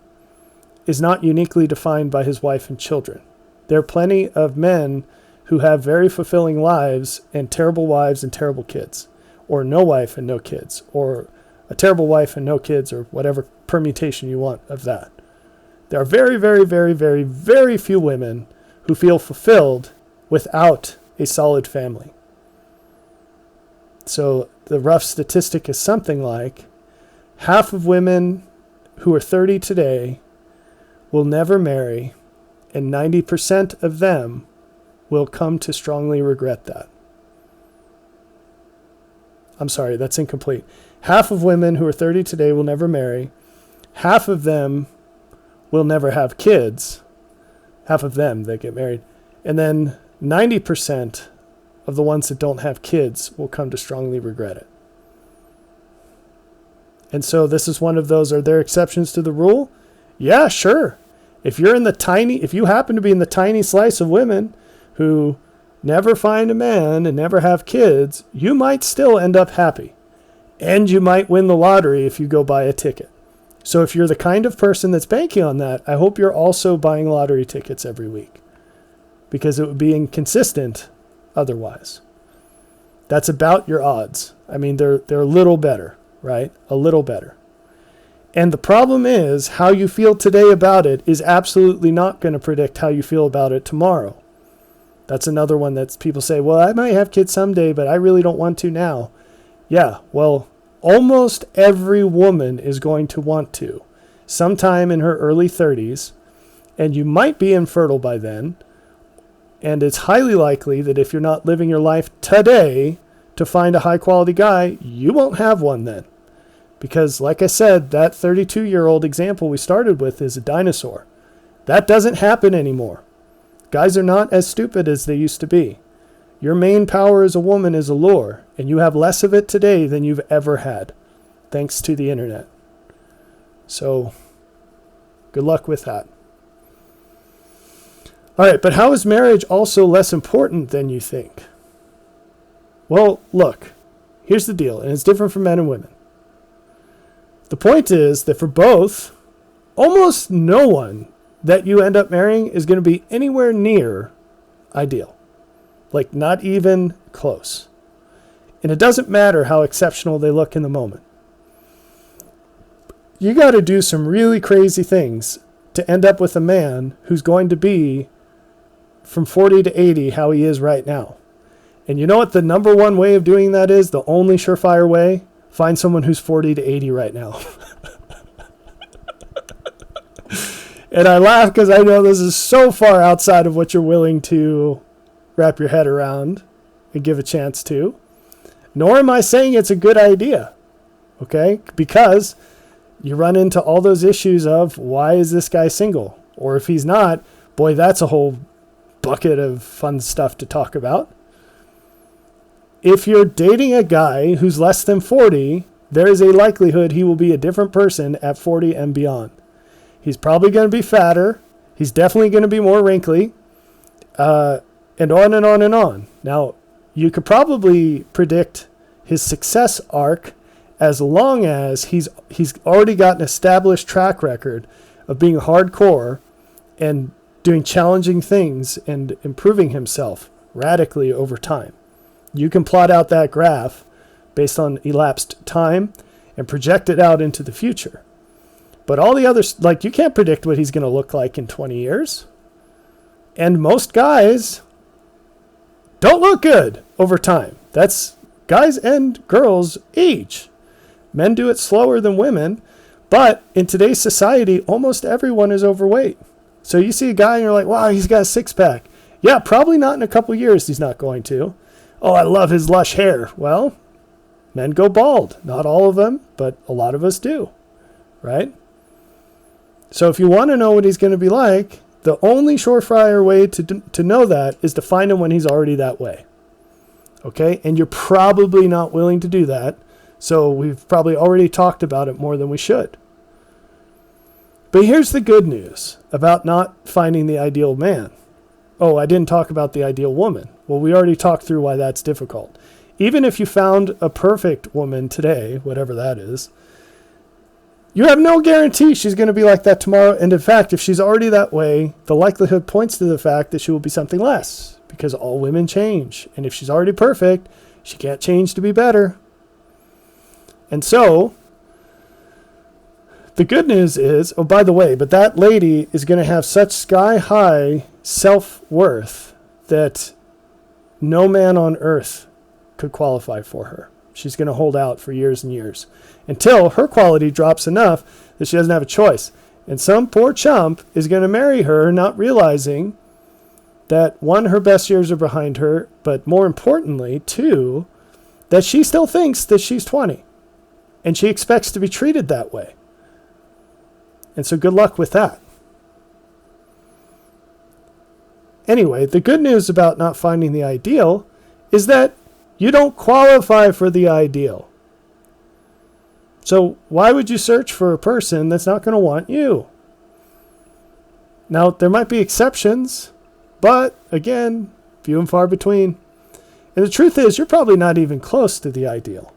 is not uniquely defined by his wife and children. There are plenty of men who have very fulfilling lives and terrible wives and terrible kids, or no wife and no kids, or a terrible wife and no kids, or whatever permutation you want of that. There are very, very, very, very, very few women who feel fulfilled without a solid family. So the rough statistic is something like half of women who are 30 today will never marry, and 90% of them will come to strongly regret that. I'm sorry, that's incomplete. Half of women who are 30 today will never marry. Half of them will never have kids. Half of them that get married. And then 90% of the ones that don't have kids will come to strongly regret it. And so this is one of those, are there exceptions to the rule? Yeah, sure. If you happen to be in the tiny slice of women who never find a man and never have kids, you might still end up happy. And you might win the lottery if you go buy a ticket. So if you're the kind of person that's banking on that, I hope you're also buying lottery tickets every week, because it would be inconsistent otherwise. That's about your odds. I mean, they're a little better, right? A little better. And the problem is, how you feel today about it is absolutely not going to predict how you feel about it tomorrow. That's another one that people say, well, I might have kids someday, but I really don't want to now. Yeah, well, almost every woman is going to want to sometime in her early 30s, and you might be infertile by then. And it's highly likely that if you're not living your life today to find a high quality guy, you won't have one then. Because like I said, that 32-year-old example we started with is a dinosaur. That doesn't happen anymore. Guys are not as stupid as they used to be. Your main power as a woman is allure, and you have less of it today than you've ever had, thanks to the internet. So, good luck with that. All right, but how is marriage also less important than you think? Well, look, here's the deal, and it's different for men and women. The point is that for both, almost no one that you end up marrying is going to be anywhere near ideal. Like, not even close. And it doesn't matter how exceptional they look in the moment. You got to do some really crazy things to end up with a man who's going to be from 40 to 80 how he is right now. And you know what the number one way of doing that is? The only surefire way? Find someone who's 40 to 80 right now. And I laugh because I know this is so far outside of what you're willing to wrap your head around and give a chance to. Nor am I saying it's a good idea. Okay? Because you run into all those issues of, why is this guy single? Or if he's not, boy, that's a whole bucket of fun stuff to talk about. If you're dating a guy who's less than 40, there is a likelihood he will be a different person at 40 and beyond. He's probably going to be fatter. He's definitely going to be more wrinkly. And on and on and on. Now, you could probably predict his success arc as long as he's already got an established track record of being hardcore and doing challenging things and improving himself radically over time. You can plot out that graph based on elapsed time and project it out into the future. But all the others, like, you can't predict what he's going to look like in 20 years. And most guys don't look good over time. That's guys and girls age. Men do it slower than women, but in today's society, almost everyone is overweight. So you see a guy and you're like, wow, he's got a six-pack. Yeah, probably not in a couple years he's not going to. Oh, I love his lush hair. Well, men go bald. Not all of them, but a lot of us do, right? So if you want to know what he's going to be like, the only surefire way to know that is to find him when he's already that way. Okay? And you're probably not willing to do that. So we've probably already talked about it more than we should. But here's the good news about not finding the ideal man. Oh, I didn't talk about the ideal woman. Well, we already talked through why that's difficult. Even if you found a perfect woman today, whatever that is, you have no guarantee she's going to be like that tomorrow. And in fact, if she's already that way, the likelihood points to the fact that she will be something less, because all women change. And if she's already perfect, she can't change to be better. And so, The good news is, oh, by the way, but that lady is going to have such sky-high self-worth that no man on earth could qualify for her. She's going to hold out for years and years until her quality drops enough that she doesn't have a choice. And some poor chump is going to marry her, not realizing that, one, her best years are behind her, but more importantly, two, that she still thinks that she's 20. And she expects to be treated that way. And so good luck with that. Anyway, the good news about not finding the ideal is that you don't qualify for the ideal. So why would you search for a person that's not going to want you? Now, there might be exceptions, but again, few and far between. And the truth is, you're probably not even close to the ideal.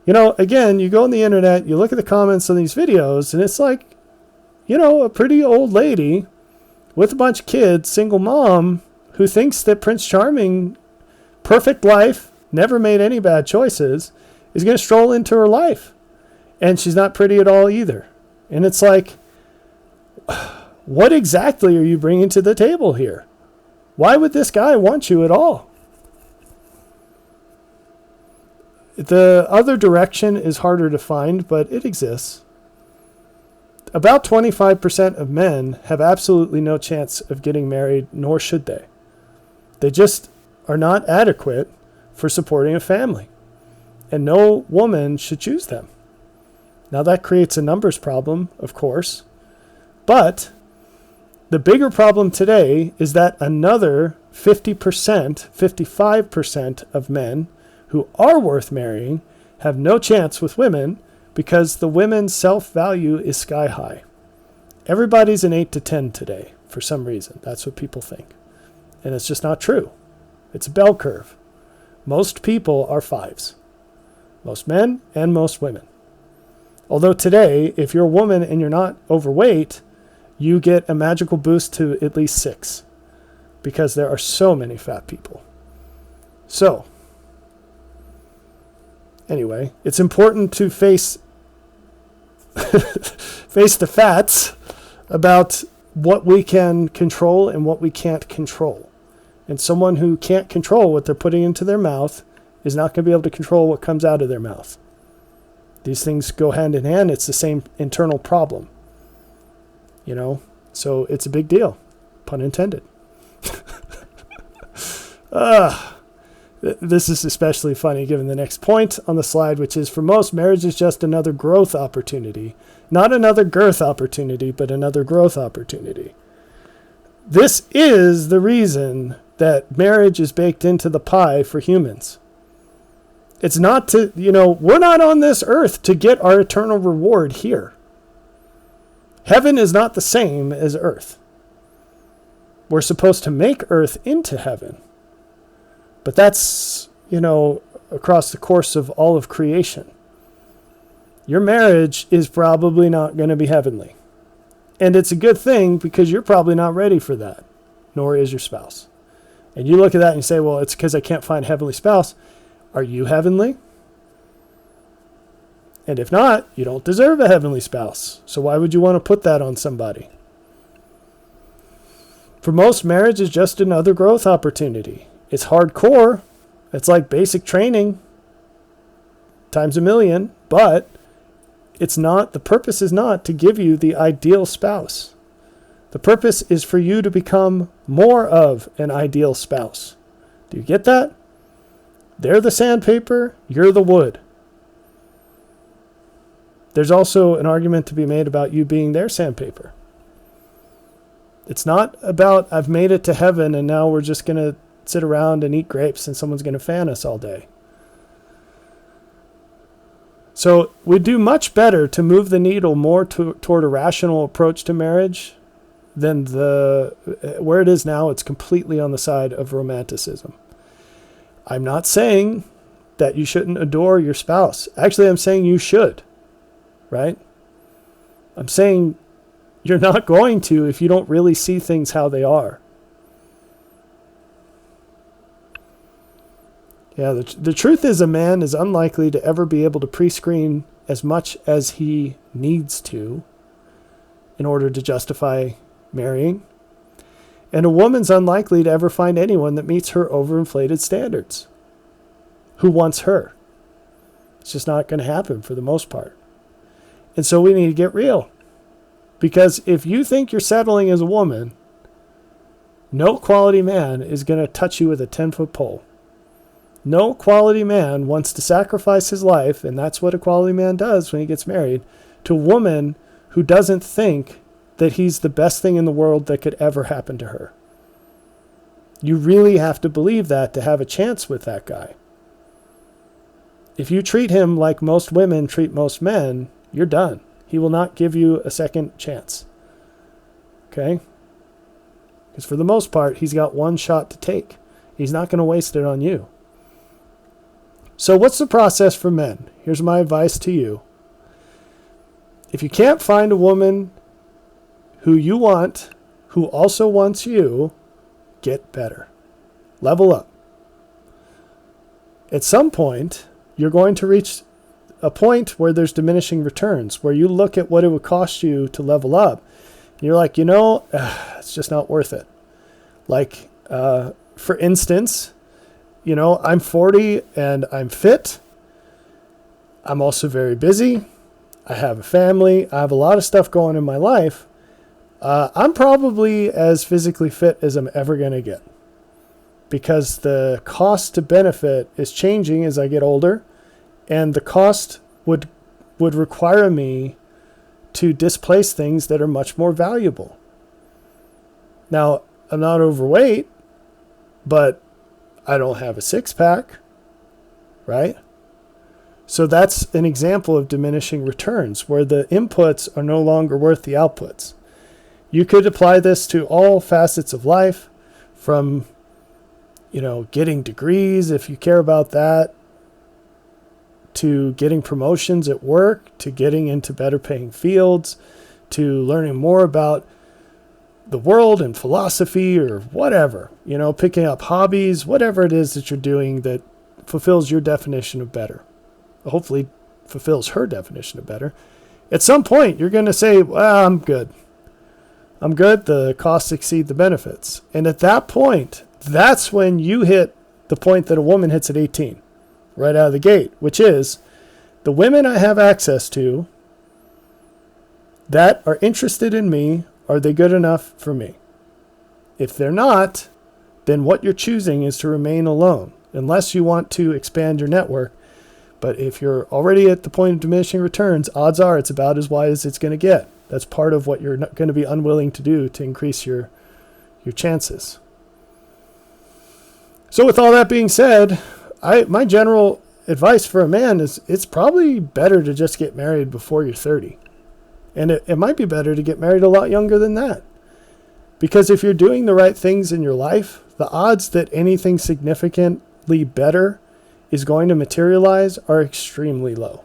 You know, again, you go on the internet, you look at the comments on these videos, and it's like, you know, a pretty old lady with a bunch of kids, single mom, who thinks that Prince Charming, perfect life, never made any bad choices, is going to stroll into her life. And she's not pretty at all either. And it's like, what exactly are you bringing to the table here? Why would this guy want you at all? The other direction is harder to find, but it exists. About 25% of men have absolutely no chance of getting married, nor should they. They just are not adequate for supporting a family. And no woman should choose them. Now that creates a numbers problem, of course. But the bigger problem today is that another 50%, 55% of men who are worth marrying have no chance with women because the women's self-value is sky high. Everybody's an 8 to 10 today for some reason. That's what people think. And it's just not true. It's a bell curve. Most people are 5s. Most men and most women. Although today, if you're a woman and you're not overweight, you get a magical boost to at least 6 because there are so many fat people. So, anyway, it's important to face the facts about what we can control and what we can't control. And someone who can't control what they're putting into their mouth is not going to be able to control what comes out of their mouth. These things go hand in hand. It's the same internal problem. You know? So it's a big deal. Pun intended. This is especially funny given the next point on the slide, which is, for most, marriage is just another growth opportunity. Not another girth opportunity, but another growth opportunity. This is the reason that marriage is baked into the pie for humans. It's not to, we're not on this earth to get our eternal reward here. Heaven is not the same as earth. We're supposed to make earth into heaven. But that's, across the course of all of creation. Your marriage is probably not going to be heavenly. And it's a good thing because you're probably not ready for that, nor is your spouse. And you look at that and you say, well, it's because I can't find a heavenly spouse. Are you heavenly? And if not, you don't deserve a heavenly spouse. So why would you want to put that on somebody? For most, marriage is just another growth opportunity. It's hardcore. It's like basic training times 1,000,000, but it's not, the purpose is not to give you the ideal spouse. The purpose is for you to become more of an ideal spouse. Do you get that? They're the sandpaper, you're the wood. There's also an argument to be made about you being their sandpaper. It's not about, I've made it to heaven and now we're just going to sit around and eat grapes and someone's going to fan us all day. So we do much better to move the needle more toward a rational approach to marriage than where it is now. It's completely on the side of romanticism. I'm not saying that you shouldn't adore your spouse. Actually, I'm saying you should, right? I'm saying you're not going to if you don't really see things how they are. Yeah, the truth is a man is unlikely to ever be able to pre-screen as much as he needs to in order to justify marrying. And a woman's unlikely to ever find anyone that meets her overinflated standards who wants her. It's just not going to happen for the most part. And so we need to get real. Because if you think you're settling as a woman, no quality man is going to touch you with a 10-foot pole. No quality man wants to sacrifice his life, and that's what a quality man does when he gets married, to a woman who doesn't think that he's the best thing in the world that could ever happen to her. You really have to believe that to have a chance with that guy. If you treat him like most women treat most men, you're done. He will not give you a second chance. Okay? Because for the most part, he's got one shot to take. He's not going to waste it on you. So what's the process for men? Here's my advice to you. If you can't find a woman who you want, who also wants you, get better. Level up. At some point, you're going to reach a point where there's diminishing returns, where you look at what it would cost you to level up. And you're like, it's just not worth it. Like, for instance, I'm 40 and I'm fit. I'm also very busy. I have a family. I have a lot of stuff going in my life. I'm probably as physically fit as I'm ever going to get, because the cost to benefit is changing as I get older, and the cost would require me to displace things that are much more valuable. Now, I'm not overweight, but I don't have a six-pack, right? So that's an example of diminishing returns, where the inputs are no longer worth the outputs. You could apply this to all facets of life, from, getting degrees, if you care about that, to getting promotions at work, to getting into better paying fields, to learning more about the world and philosophy or whatever, picking up hobbies, whatever it is that you're doing that fulfills your definition of better. Hopefully fulfills her definition of better. At some point, you're going to say, well, I'm good. The costs exceed the benefits. And at that point, that's when you hit the point that a woman hits at 18, right out of the gate, which is the women I have access to that are interested in me, are they good enough for me? If they're not, then what you're choosing is to remain alone, unless you want to expand your network. But if you're already at the point of diminishing returns, odds are it's about as wide as it's going to get. That's part of what you're not going to be unwilling to do to increase your chances. So with all that being said, my general advice for a man is it's probably better to just get married before you're 30. And it might be better to get married a lot younger than that. Because if you're doing the right things in your life, the odds that anything significantly better is going to materialize are extremely low.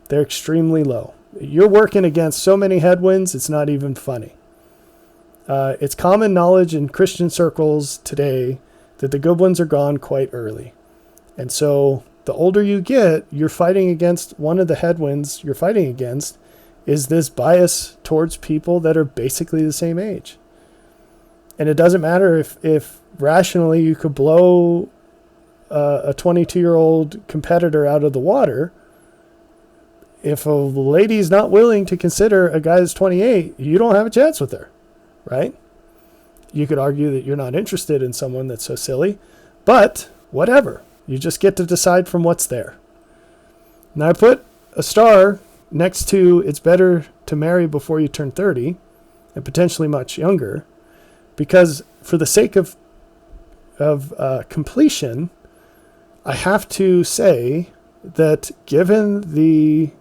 They're extremely low. You're working against so many headwinds, it's not even funny. It's common knowledge in Christian circles today that the good ones are gone quite early. And so the older you get, you're fighting against one of the headwinds you're fighting against is this bias towards people that are basically the same age. And it doesn't matter if rationally you could blow a 22-year-old competitor out of the water. If a lady's not willing to consider a guy that's 28, you don't have a chance with her, right? You could argue that you're not interested in someone that's so silly, but whatever. You just get to decide from what's there. Now I put a star next to it's better to marry before you turn 30 and potentially much younger, because for the sake of completion, I have to say that given the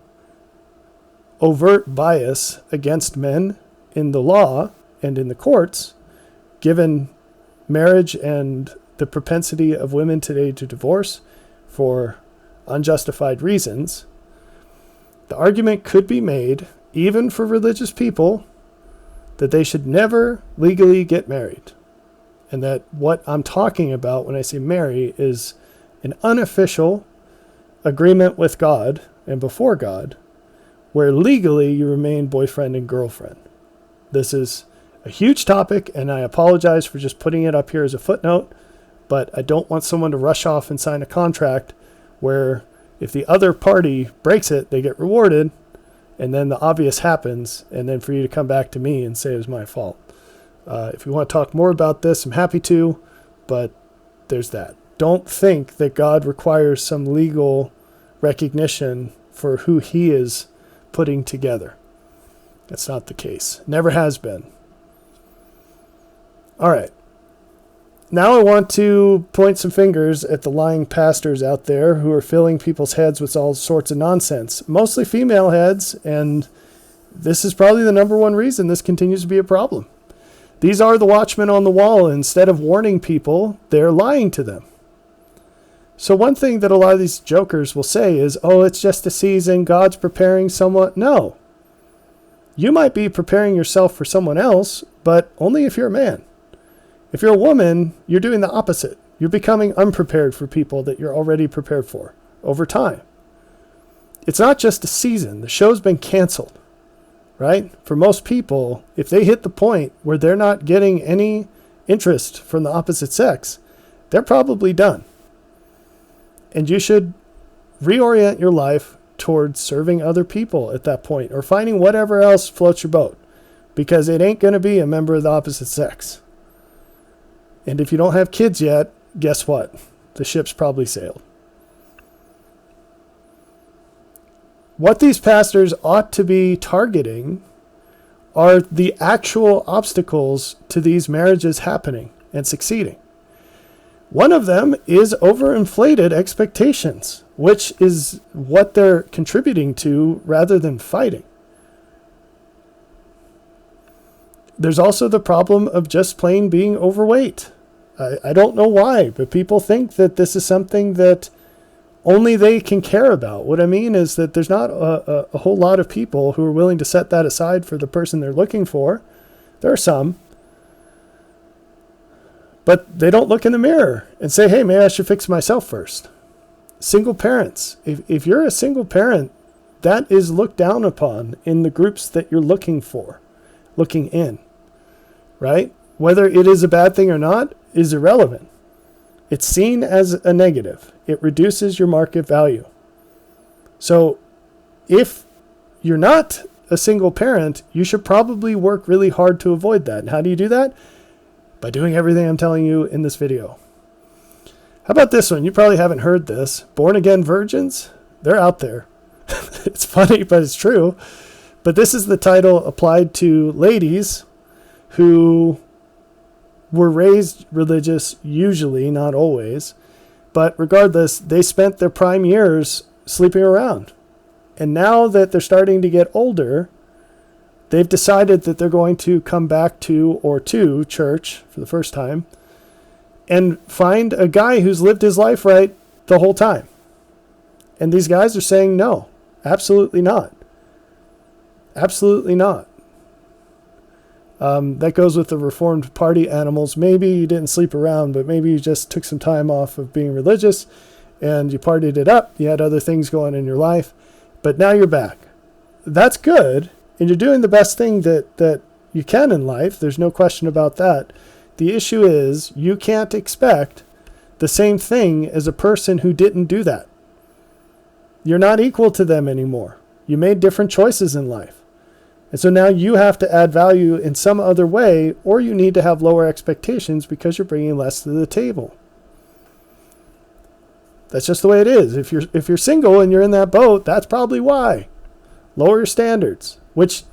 overt bias against men in the law and in the courts, given marriage and the propensity of women today to divorce for unjustified reasons, the argument could be made, even for religious people, that they should never legally get married. And that what I'm talking about when I say marry is an unofficial agreement with God, and before God, where legally you remain boyfriend and girlfriend. This is a huge topic, and I apologize for just putting it up here as a footnote, but I don't want someone to rush off and sign a contract where if the other party breaks it, they get rewarded, and then the obvious happens, and then for you to come back to me and say it was my fault. If you want to talk more about this, I'm happy to, but there's that. Don't think that God requires some legal recognition for who he is putting together. That's not the case. Never has been. All right. Now I want to point some fingers at the lying pastors out there who are filling people's heads with all sorts of nonsense, mostly female heads, and this is probably the number one reason this continues to be a problem. These are the watchmen on the wall. Instead of warning people, they're lying to them. So one thing that a lot of these jokers will say is, oh, it's just a season, God's preparing someone. No. You might be preparing yourself for someone else, but only if you're a man. If you're a woman, you're doing the opposite. You're becoming unprepared for people that you're already prepared for over time. It's not just a season. The show's been canceled, right? For most people, if they hit the point where they're not getting any interest from the opposite sex, they're probably done. And you should reorient your life towards serving other people at that point, or finding whatever else floats your boat, because it ain't going to be a member of the opposite sex. And if you don't have kids yet, guess what? The ship's probably sailed. What these pastors ought to be targeting are the actual obstacles to these marriages happening and succeeding. One of them is overinflated expectations, which is what they're contributing to rather than fighting. There's also the problem of just plain being overweight. I don't know why, but people think that this is something that only they can care about. What I mean is that there's not a whole lot of people who are willing to set that aside for the person they're looking for. There are some. But they don't look in the mirror and say, hey, maybe I should fix myself first. Single parents. If you're a single parent, that is looked down upon in the groups that you're looking for, looking in, right? Whether it is a bad thing or not is irrelevant. It's seen as a negative. It reduces your market value. So if you're not a single parent, you should probably work really hard to avoid that. And how do you do that? By doing everything I'm telling you in this video. How about this one? You probably haven't heard this. Born again virgins, they're out there. It's funny, but it's true. But this is the title applied to ladies who were raised religious, usually, not always. But regardless, they spent their prime years sleeping around. And now that they're starting to get older, they've decided that they're going to come back to church for the first time and find a guy who's lived his life right the whole time. And these guys are saying, no, absolutely not. Absolutely not. That goes with the Reformed Party animals. Maybe you didn't sleep around, but maybe you just took some time off of being religious and you partied it up. You had other things going in your life, but now you're back. That's good. And you're doing the best thing that you can in life. There's no question about that. The issue is you can't expect the same thing as a person who didn't do that. You're not equal to them anymore. You made different choices in life. And so now you have to add value in some other way, or you need to have lower expectations because you're bringing less to the table. That's just the way it is. If you're single and you're in that boat, that's probably why. Lower your standards, which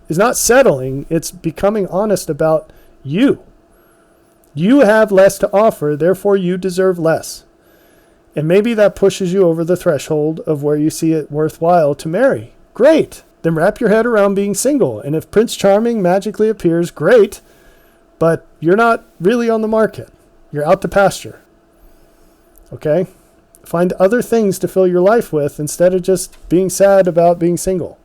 is not settling. It's becoming honest about you. You have less to offer, therefore you deserve less. And maybe that pushes you over the threshold of where you see it worthwhile to marry. Great. Then wrap your head around being single. And if Prince Charming magically appears, great. But you're not really on the market. You're out to pasture. Okay? Find other things to fill your life with instead of just being sad about being single.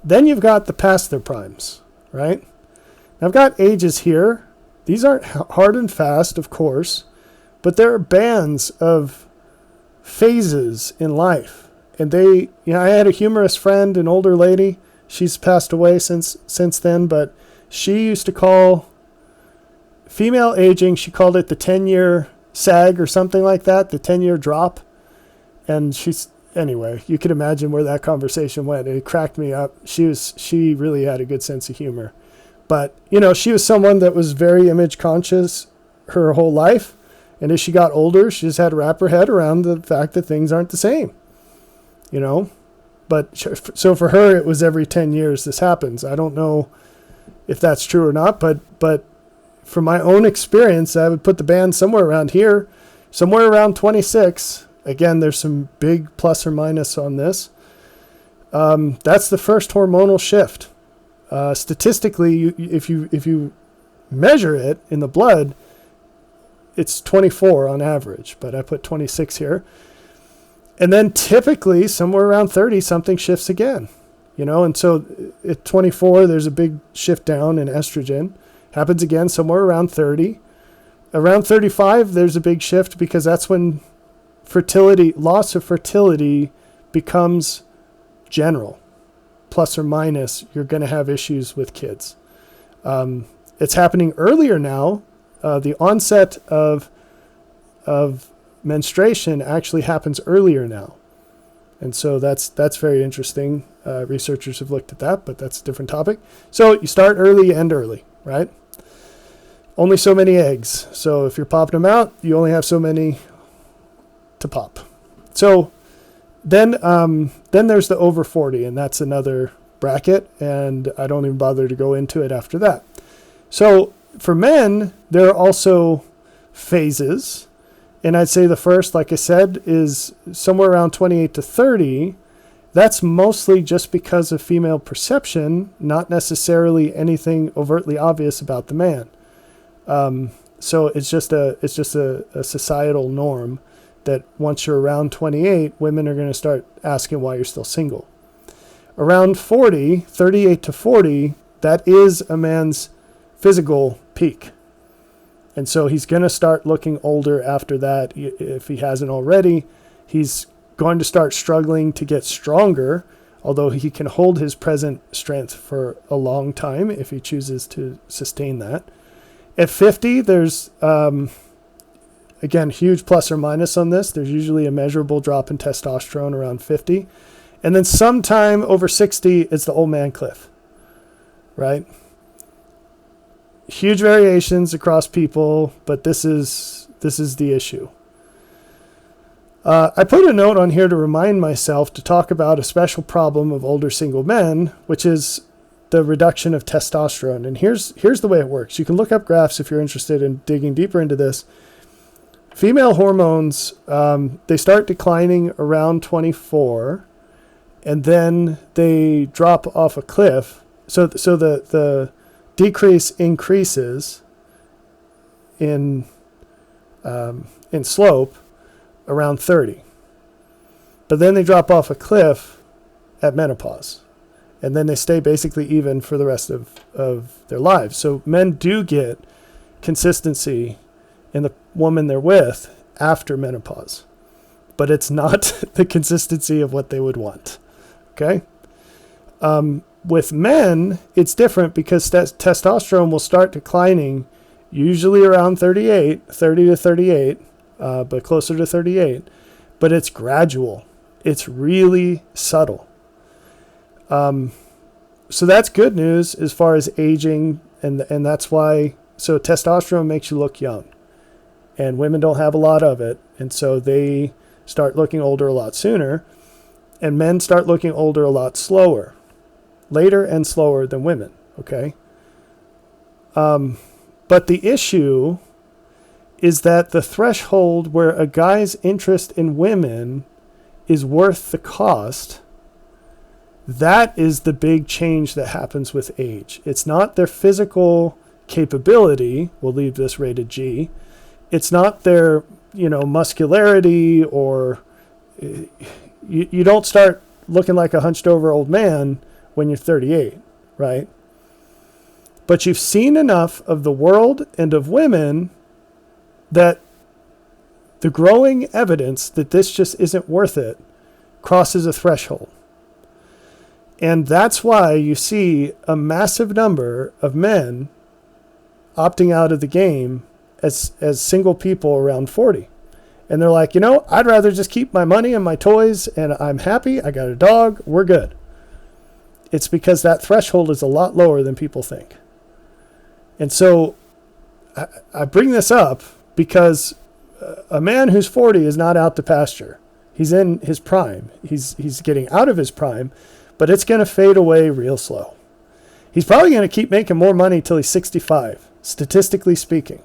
Then you've got the past their primes, right? Now I've got ages here. These aren't hard and fast, of course, but there are bands of phases in life. And I had a humorous friend, an older lady. She's passed away since then, but she used to call female aging, she called it the 10-year sag or something like that, the 10-year drop. And anyway, you could imagine where that conversation went. It cracked me up. She really had a good sense of humor. But, she was someone that was very image conscious her whole life. And as she got older, she just had to wrap her head around the fact that things aren't the same, But so for her, it was every 10 years this happens. I don't know if that's true or not, but from my own experience, I would put the band somewhere around here, somewhere around 26. Again, there's some big plus or minus on this. That's the first hormonal shift. Statistically, if you measure it in the blood, it's 24 on average, but I put 26 here. And then typically somewhere around 30, something shifts again, and so at 24, there's a big shift down in estrogen. Happens again somewhere around 30. Around 35, there's a big shift because that's when loss of fertility becomes general. Plus or minus, you're going to have issues with kids. It's happening earlier now. The onset of menstruation actually happens earlier now. And so that's very interesting. Researchers have looked at that, but that's a different topic. So you start early, you end early, right? Only so many eggs. So if you're popping them out, you only have so many to pop. So then there's the over 40, and that's another bracket, and I don't even bother to go into it after that. So for men, there are also phases. And I'd say the first, like I said, is somewhere around 28 to 30. That's mostly just because of female perception, not necessarily anything overtly obvious about the man. So it's just a societal norm that once you're around 28, women are going to start asking why you're still single. Around 40, 38 to 40, that is a man's physical peak. And so he's going to start looking older after that. If he hasn't already, he's going to start struggling to get stronger, although he can hold his present strength for a long time if he chooses to sustain that. At 50, there's, again, huge plus or minus on this. There's usually a measurable drop in testosterone around 50. And then sometime over 60, it's the old man cliff, right? Huge variations across people, but this is the issue. I put a note on here to remind myself to talk about a special problem of older single men, which is the reduction of testosterone. And here's the way it works. You can look up graphs if you're interested in digging deeper into this. Female hormones, they start declining around 24, and then they drop off a cliff. So the decrease increases in slope around 30. But then they drop off a cliff at menopause. And then they stay basically even for the rest of their lives. So men do get consistency in the woman they're with after menopause. But it's not the consistency of what they would want. Okay? With men, it's different because testosterone will start declining usually around 30 to 38, but closer to 38. But it's gradual. It's really subtle. So that's good news as far as aging, and that's why, so testosterone makes you look young. And women don't have a lot of it, and so they start looking older a lot sooner, and men start looking older a lot slower. Later and slower than women, okay? But the issue is that the threshold where a guy's interest in women is worth the cost, that is the big change that happens with age. It's not their physical capability, we'll leave this rated G. It's not their, muscularity, or you don't start looking like a hunched over old man when you're 38, right? But you've seen enough of the world and of women that the growing evidence that this just isn't worth it crosses a threshold. And that's why you see a massive number of men opting out of the game as single people around 40. And they're like, I'd rather just keep my money and my toys and I'm happy. I got a dog. We're good. It's because that threshold is a lot lower than people think. And so I bring this up because a man who's 40 is not out to pasture. He's in his prime. He's getting out of his prime, but it's going to fade away real slow. He's probably going to keep making more money till he's 65, statistically speaking.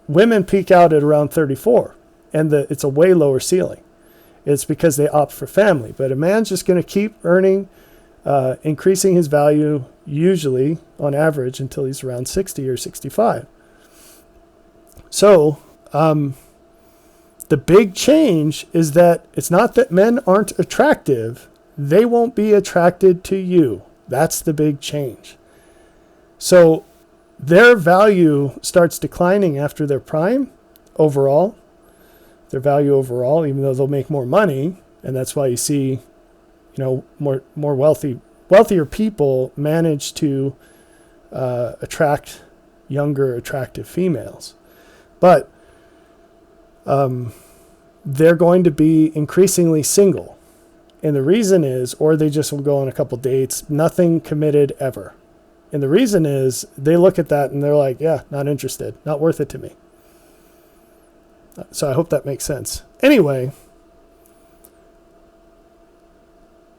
Women peak out at around 34, and it's a way lower ceiling. It's because they opt for family. But a man's just going to keep earning, increasing his value, usually on average, until he's around 60 or 65. So the big change is that it's not that men aren't attractive. They won't be attracted to you. That's the big change. So their value starts declining after their prime overall. Their value overall, even though they'll make more money. And that's why you see, more wealthier people manage to attract younger, attractive females. But they're going to be increasingly single. And the reason is, or they just will go on a couple dates, nothing committed ever. And the reason is they look at that and they're like, yeah, not interested, not worth it to me. So I hope that makes sense. Anyway,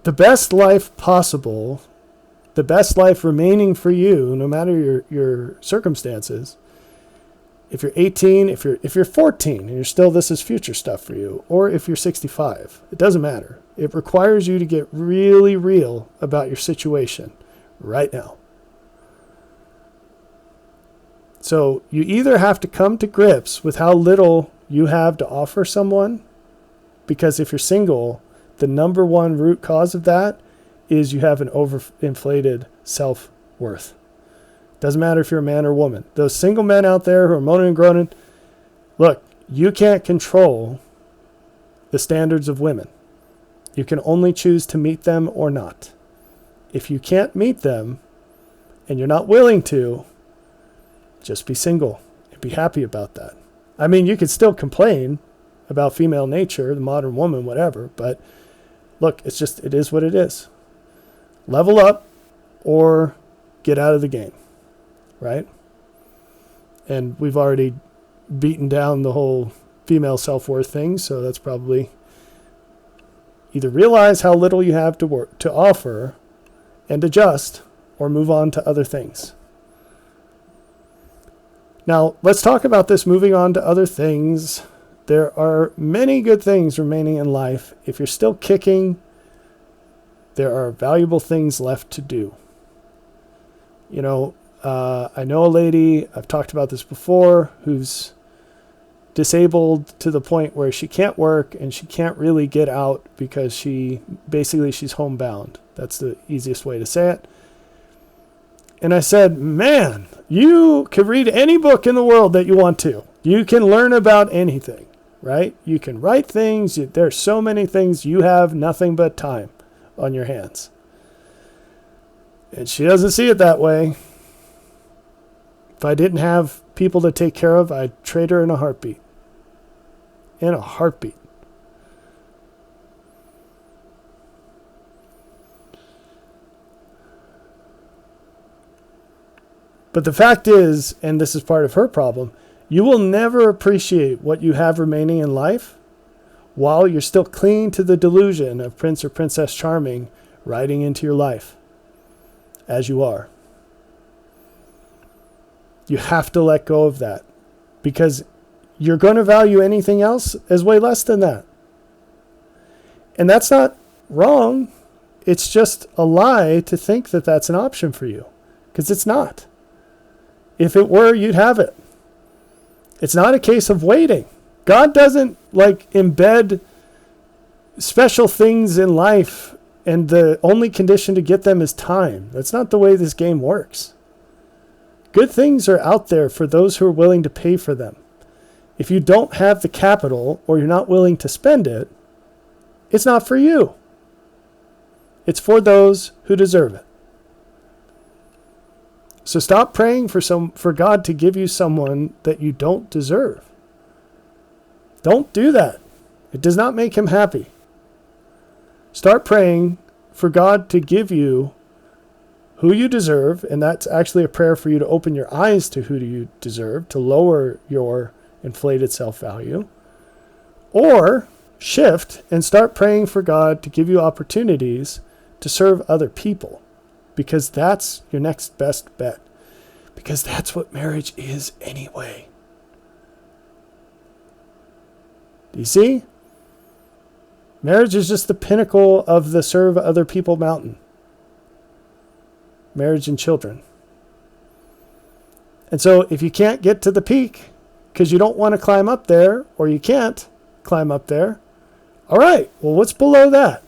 the best life possible, the best life remaining for you, no matter your circumstances, if you're 18, if you're 14 and you're still, this is future stuff for you, or if you're 65, it doesn't matter. It requires you to get really real about your situation right now. So you either have to come to grips with how little you have to offer someone, because if you're single, the number one root cause of that is you have an overinflated self-worth. Doesn't matter if you're a man or woman. Those single men out there who are moaning and groaning, look, you can't control the standards of women. You can only choose to meet them or not. If you can't meet them and you're not willing to, just be single and be happy about that. I mean, you could still complain about female nature, the modern woman, whatever, but look, it is what it is. Level up or get out of the game, right? And we've already beaten down the whole female self-worth thing, so that's probably either realize how little you have to offer and adjust, or move on to other things. Now, let's talk about this moving on to other things. There are many good things remaining in life. If you're still kicking, there are valuable things left to do. I know a lady, I've talked about this before, who's disabled to the point where she can't work and she can't really get out because she's homebound. That's the easiest way to say it. And I said, man, you can read any book in the world that you want to. You can learn about anything, right? You can write things. There's so many things. You have nothing but time on your hands. And she doesn't see it that way. If I didn't have people to take care of, I'd trade her in a heartbeat. In a heartbeat. But the fact is, and this is part of her problem, you will never appreciate what you have remaining in life while you're still clinging to the delusion of Prince or Princess Charming riding into your life, as you are. You have to let go of that, because you're going to value anything else as way less than that. And that's not wrong. It's just a lie to think that that's an option for you, because it's not. If it were, you'd have it. It's not a case of waiting. God doesn't embed special things in life and the only condition to get them is time. That's not the way this game works. Good things are out there for those who are willing to pay for them. If you don't have the capital or you're not willing to spend it, it's not for you. It's for those who deserve it. So stop praying for God to give you someone that you don't deserve. Don't do that. It does not make him happy. Start praying for God to give you who you deserve, and that's actually a prayer for you to open your eyes to who you deserve, to lower your inflated self-value. Or shift and start praying for God to give you opportunities to serve other people, because that's your next best bet. Because that's what marriage is anyway. Do you see? Marriage is just the pinnacle of the serve other people mountain. Marriage and children. And so if you can't get to the peak because you don't want to climb up there, or you can't climb up there, all right, well, what's below that?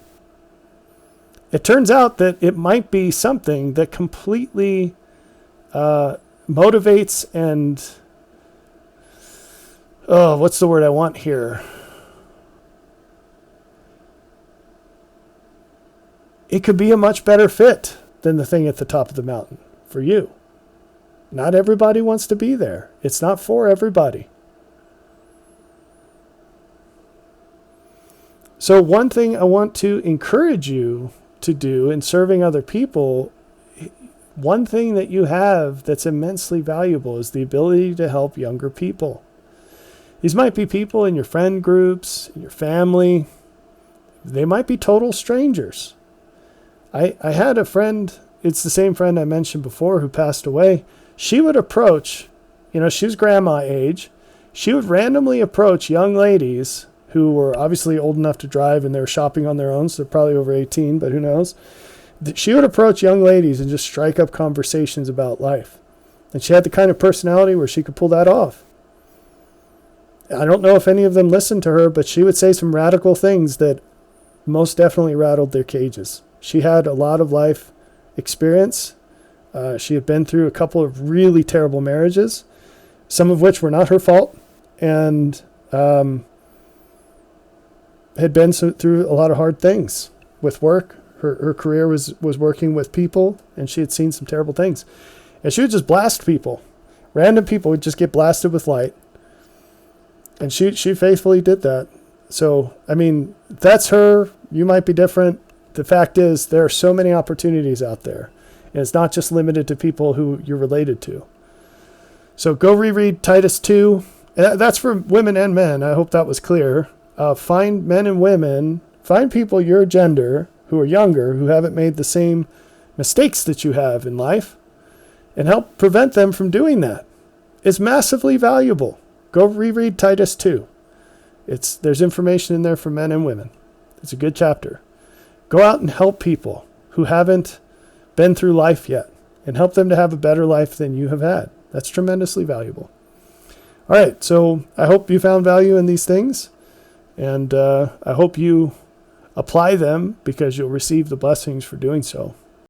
It turns out that it might be something that completely motivates and, what's the word I want here? It could be a much better fit than the thing at the top of the mountain for you. Not everybody wants to be there. It's not for everybody. So one thing I want to encourage you to do in serving other people, one thing that you have that's immensely valuable is the ability to help younger people. These might be people in your friend groups, in your family. They might be total strangers. I had a friend, it's the same friend I mentioned before who passed away. She would approach, she was grandma age. She would randomly approach young ladies who were obviously old enough to drive and they were shopping on their own, so they're probably over 18, but who knows. She would approach young ladies and just strike up conversations about life. And she had the kind of personality where she could pull that off. I don't know if any of them listened to her, but she would say some radical things that most definitely rattled their cages. She had a lot of life experience. She had been through a couple of really terrible marriages, some of which were not her fault, and had been through a lot of hard things with work. Her career was working with people, and she had seen some terrible things. And she would just blast people. Random people would just get blasted with light. And she faithfully did that. So, that's her. You might be different. The fact is, there are so many opportunities out there. And it's not just limited to people who you're related to. So go reread Titus 2. That's for women and men. I hope that was clear. Find men and women, find people your gender who are younger, who haven't made the same mistakes that you have in life, and help prevent them from doing that. It's massively valuable. Go reread Titus 2. There's information in there for men and women. It's a good chapter. Go out and help people who haven't been through life yet, and help them to have a better life than you have had. That's tremendously valuable. All right, so I hope you found value in these things, and I hope you apply them, because you'll receive the blessings for doing so.